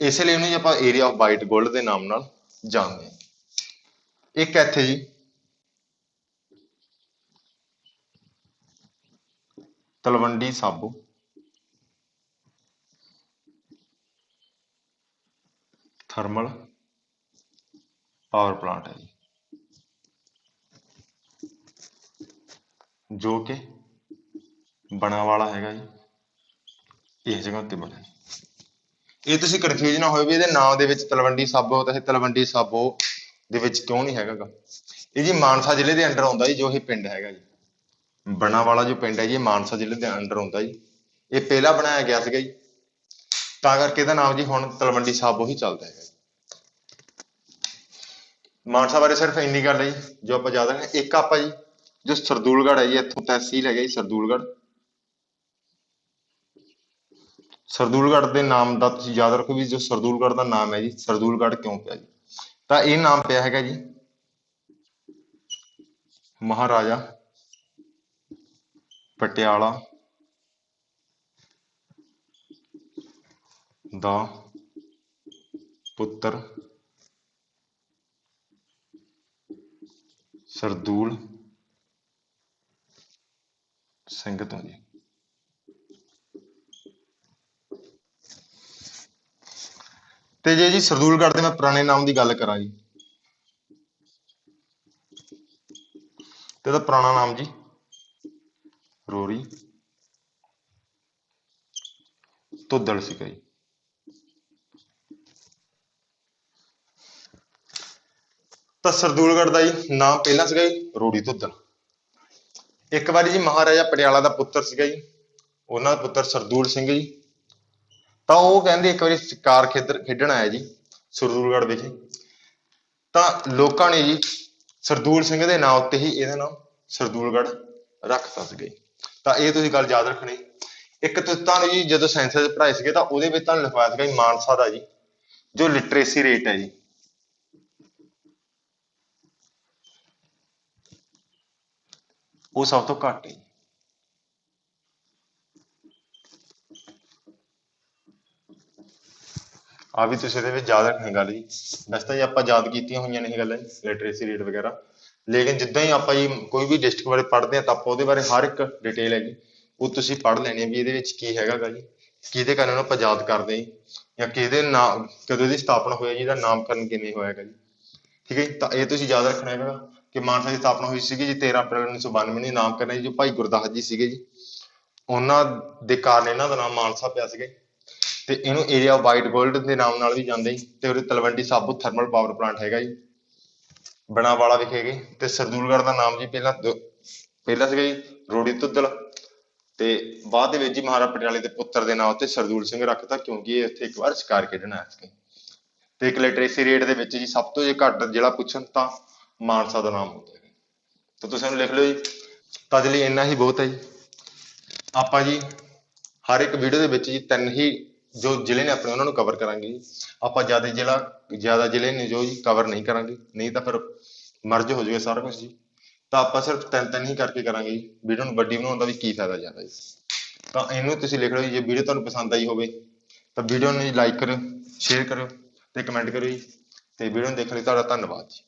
ਇਸ ਲਈ ਉਹਨੂੰ ਜੀ ਆਪਾਂ ਏਰੀਆ ਆਫ ਵਾਈਟ ਗੋਲਡ ਦੇ ਨਾਮ ਨਾਲ ਜਾਣਦੇ ਹਾਂ। ਇੱਕ ਇੱਥੇ ਜੀ Talwandi Sabo thermal power plant ਹੈ ਜੀ, ਜੋ ਕਿ ਬਣਾਵਾਲਾ ਹੈਗਾ ਜੀ, ਇਸ ਜਗ੍ਹਾ ਤੇ ਬਣਿਆ। ਇਹ ਤੁਸੀਂ ਕਨਫਿਊਜ਼ ਨਾ ਹੋਵੇ ਵੀ ਇਹਦੇ ਨਾਮ ਦੇ ਵਿੱਚ ਤਲਵੰਡੀ ਸਾਬੋ ਤਾਂ ਇਹ ਤਲਵੰਡੀ ਸਾਬੋ ਦੇ ਵਿੱਚ ਕਿਉਂ ਨਹੀਂ ਹੈਗਾ ਗਾ। ਇਹ ਜੀ ਮਾਨਸਾ ਜ਼ਿਲ੍ਹੇ ਦੇ ਅੰਡਰ ਆਉਂਦਾ ਜੀ, ਜੋ ਇਹ ਪਿੰਡ ਹੈਗਾ ਜੀ ਬਣਾਵਾਲਾ ਜੋ ਪਿੰਡ ਹੈ ਜੀ, ਇਹ ਮਾਨਸਾ ਜ਼ਿਲ੍ਹੇ ਦੇ ਅੰਡਰ ਆਉਂਦਾ ਜੀ। ਇਹ ਪਹਿਲਾਂ ਬਣਾਇਆ ਗਿਆ ਸੀਗਾ ਜੀ, ਤਾਂ ਕਰਕੇ ਇਹਦਾ ਨਾਮ ਜੀ ਹੁਣ ਤਲਵੰਡੀ ਸਾਬੋ ਹੀ ਚੱਲਦਾ ਹੈਗਾ। ਮਾਨਸਾ ਬਾਰੇ ਸਿਰਫ ਇੰਨੀ ਗੱਲ ਹੈ ਜੀ ਜੋ ਆਪਾਂ ਯਾਦ ਰੱਖਣਾ। ਇੱਕ ਆਪਾਂ ਜੀ ਜੋ ਸਰਦੂਲਗੜ੍ਹ ਹੈ ਜੀ, ਇੱਥੋਂ ਤਹਿਸੀਲ ਹੈਗਾ ਜੀ ਸਰਦੂਲਗੜ੍ਹ। ਸਰਦੂਲਗੜ੍ਹ ਦੇ ਨਾਮ ਦਾ ਤੁਸੀਂ ਯਾਦ ਰੱਖੋ ਵੀ ਜੋ ਸਰਦੂਲਗੜ੍ਹ ਦਾ ਨਾਮ ਹੈ ਜੀ, ਸਰਦੂਲਗੜ੍ਹ ਕਿਉਂ ਪਿਆ ਜੀ? ਤਾਂ ਇਹ ਨਾਮ ਪਿਆ ਹੈਗਾ ਜੀ ਮਹਾਰਾਜਾ ਪਟਿਆਲਾ ਦਾ ਪੁੱਤਰ ਸਰਦੂਲ ਸਿੰਘ ਤੋਂ ਜੀ। ਤੇ ਜੇ ਜੀ ਸਰਦੂਲਗੜ੍ਹ ਦੇ ਮੈਂ ਪੁਰਾਣੇ ਨਾਮ ਦੀ ਗੱਲ ਕਰਾਂ ਜੀ, ਤੇ ਇਹਦਾ ਪੁਰਾਣਾ ਨਾਮ ਜੀ ਰੋਰੀ ਧੁੱਦਲ ਸੀਗਾ ਜੀ। ਤਾਂ ਸਰਦੂਲਗੜ੍ਹ ਦਾ ਜੀ ਨਾਮ ਪਹਿਲਾਂ ਸੀਗਾ ਜੀ ਰੋੜੀ ਧੁੱਦਲ। ਇੱਕ ਵਾਰੀ ਜੀ ਮਹਾਰਾਜਾ ਪਟਿਆਲਾ ਦਾ ਪੁੱਤਰ ਸੀਗਾ ਜੀ, ਉਹਨਾਂ ਦਾ ਪੁੱਤਰ ਸਰਦੂਲ ਸਿੰਘ ਜੀ, ਤਾਂ ਉਹ ਕਹਿੰਦੇ ਇੱਕ ਵਾਰੀ ਸ਼ਿਕਾਰ ਖੇਡਣ ਆਇਆ ਜੀ ਸਰਦੂਲਗੜ੍ਹ ਵਿਖੇ। ਤਾਂ ਲੋਕਾਂ ਨੇ ਜੀ ਸਰਦੂਲ ਸਿੰਘ ਦੇ ਨਾਂ ਉੱਤੇ ਹੀ ਇਹਦਾ ਨਾਮ ਸਰਦੂਲਗੜ੍ਹ ਰੱਖਤਾ ਸੀਗਾ। ਤਾਂ ਇਹ ਤੁਸੀਂ ਗੱਲ ਯਾਦ ਰੱਖਣੀ। ਇੱਕ ਤੁਹਾਨੂੰ ਜੀ ਜਦੋਂ ਸਾਇੰਸ ਦੇ ਪੜ੍ਹਾਏ ਸੀਗੇ ਤਾਂ ਉਹਦੇ ਵਿੱਚ ਤੁਹਾਨੂੰ ਲਿਖਵਾਇਆ ਸੀਗਾ ਜੀ ਮਾਨਸਾ ਦਾ ਜੀ ਜੋ ਲਿਟਰੇਸੀ ਰੇਟ ਹੈ ਜੀ, ਉਹ ਸਭ ਤੋਂ ਘੱਟ ਹੈ। ਆ ਵੀ ਤੁਸੀਂ ਇਹਦੇ ਵਿੱਚ ਯਾਦ ਰੱਖਣੀ ਗੱਲ ਜੀ। ਵੈਸੇ ਤਾਂ ਜੀ ਆਪਾਂ ਯਾਦ ਕੀਤੀਆਂ ਹੋਈਆਂ ਨੇ ਇਹ ਗੱਲਾਂ ਲਿਟਰੇਸੀ ਰੇਟ ਵਗੈਰਾ, ਲੇਕਿਨ ਜਿੱਦਾਂ ਹੀ ਆਪਾਂ ਜੀ ਕੋਈ ਵੀ ਡਿਸਟ੍ਰਿਕਟ ਬਾਰੇ ਪੜ੍ਹਦੇ ਹਾਂ ਤਾਂ ਆਪਾਂ ਉਹਦੇ ਬਾਰੇ ਹਰ ਇੱਕ ਡਿਟੇਲ ਹੈ ਜੀ ਉਹ ਤੁਸੀਂ ਪੜ੍ਹ ਲੈਣੀ ਹੈ ਵੀ ਇਹਦੇ ਵਿੱਚ ਕੀ ਹੈਗਾ ਗਾ ਜੀ, ਕਿਹਦੇ ਕਾਰਨ ਆਪਾਂ ਯਾਦ ਕਰਦੇ ਹਾਂ ਜਾਂ ਕਿਹਦੇ ਨਾਮ ਕਦੋਂ ਦੀ ਸਥਾਪਨਾ ਹੋਈ ਹੈ ਜੀ, ਇਹਦਾ ਨਾਮਕਰਨ ਕਿਵੇਂ ਹੋਇਆ ਹੈਗਾ ਜੀ। ਠੀਕ ਹੈ ਜੀ, ਤਾਂ ਇਹ ਤੁਸੀਂ ਯਾਦ ਰੱਖਣਾ ਹੈਗਾ ਕਿ ਮਾਨਸਾ ਦੀ ਸਥਾਪਨਾ ਹੋਈ ਸੀਗੀ ਜੀ 13 ਅਪ੍ਰੈਲ 1992 ਨੂੰ। ਨਾਮਕਰਨ ਹੈ ਜੀ ਜੋ ਭਾਈ ਗੁਰਦਾਸ ਜੀ ਸੀਗੇ ਜੀ, ਉਹਨਾਂ ਦੇ ਕਾਰਨ ਇਹਨਾਂ ਦਾ ਨਾਮ ਮਾਨਸਾ ਪਿਆ ਸੀਗਾ। ਤੇ ਇਹਨੂੰ ਏਰੀਆ ਵਾਈਟ ਗੋਲਡ ਦੇ ਨਾਮ ਨਾਲ ਵੀ ਜਾਂਦੇ ਜੀ। ਤੇ ਉਹਦੇ Talwandi Sabo thermal power plant ਹੈਗਾ ਜੀ ਬਣਾਵਾਲਾ ਵਿਖੇ ਗਏ। ਤੇ ਸਰਦੂਲਗੜ੍ਹ ਦਾ ਨਾਮ ਜੀ ਪਹਿਲਾਂ ਸੀਗਾ ਜੀ ਰੋੜੀ ਧੁੱਦਲ, ਤੇ ਬਾਅਦ ਦੇ ਵਿੱਚ ਜੀ ਮਹਾਰਾਜਾ ਪਟਿਆਲੇ ਦੇ ਪੁੱਤਰ ਦੇ ਨਾਂ ਉੱਤੇ ਸਰਦੂਲ ਸਿੰਘ ਰੱਖਤਾ ਕਿਉਂਕਿ ਇਹ ਇੱਥੇ ਇੱਕ ਵਾਰ ਸ਼ਿਕਾਰ ਖੇਡਣ ਆਇਆ ਸੀ। ਤੇ ਇੱਕ ਲਿਟਰੇਸੀ ਰੇਟ ਦੇ ਵਿੱਚ ਜੀ ਸਭ ਤੋਂ ਜੇ ਘੱਟ ਜਿਹੜਾ ਪੁੱਛਣ ਤਾਂ ਮਾਨਸਾ ਦਾ ਨਾਮ ਹੁੰਦਾ ਹੈ। ਤਾਂ ਤੁਸੀਂ ਇਹਨੂੰ ਲਿਖ ਲਓ ਜੀ। ਤਾਂ ਅੱਜ ਲਈ ਇੰਨਾ ਹੀ ਬਹੁਤ ਹੈ ਜੀ। ਆਪਾਂ ਜੀ ਹਰ ਇੱਕ ਵੀਡੀਓ ਦੇ ਵਿੱਚ ਜੀ 3 ਹੀ ਜੋ ਜ਼ਿਲ੍ਹੇ ਨੇ ਆਪਣੇ ਉਹਨਾਂ ਨੂੰ ਕਵਰ ਕਰਾਂਗੇ ਜੀ। ਆਪਾਂ ਜ਼ਿਆਦਾ ਜ਼ਿਲ੍ਹੇ ਨੇ ਜੋ ਜੀ ਕਵਰ ਨਹੀਂ ਕਰਾਂਗੇ, ਨਹੀਂ ਤਾਂ ਫਿਰ ਮਰਜ ਹੋ ਜਾਊਗਾ ਸਾਰਾ ਕੁਝ ਜੀ। ਤਾਂ ਆਪਾਂ ਸਿਰਫ 3 ਹੀ ਕਰਕੇ ਕਰਾਂਗੇ ਜੀ। ਵੀਡੀਓ ਨੂੰ ਵੱਡੀ ਬਣਾਉਣ ਦਾ ਵੀ ਕੀ ਫਾਇਦਾ ਜ਼ਿਆਦਾ ਜੀ। ਤਾਂ ਇਹਨੂੰ ਤੁਸੀਂ ਲਿਖ ਲਓ ਜੀ। ਜੇ ਵੀਡੀਓ ਤੁਹਾਨੂੰ ਪਸੰਦ ਆਈ ਹੋਵੇ ਤਾਂ ਵੀਡੀਓ ਨੂੰ ਲਾਈਕ ਕਰਿਓ, ਸ਼ੇਅਰ ਕਰਿਓ ਤੇ ਕਮੈਂਟ ਕਰਿਓ ਜੀ। ਤੇ ਵੀਡੀਓ ਨੂੰ ਦੇਖਣ ਲਈ ਤੁਹਾਡਾ ਧੰਨਵਾਦ ਜੀ।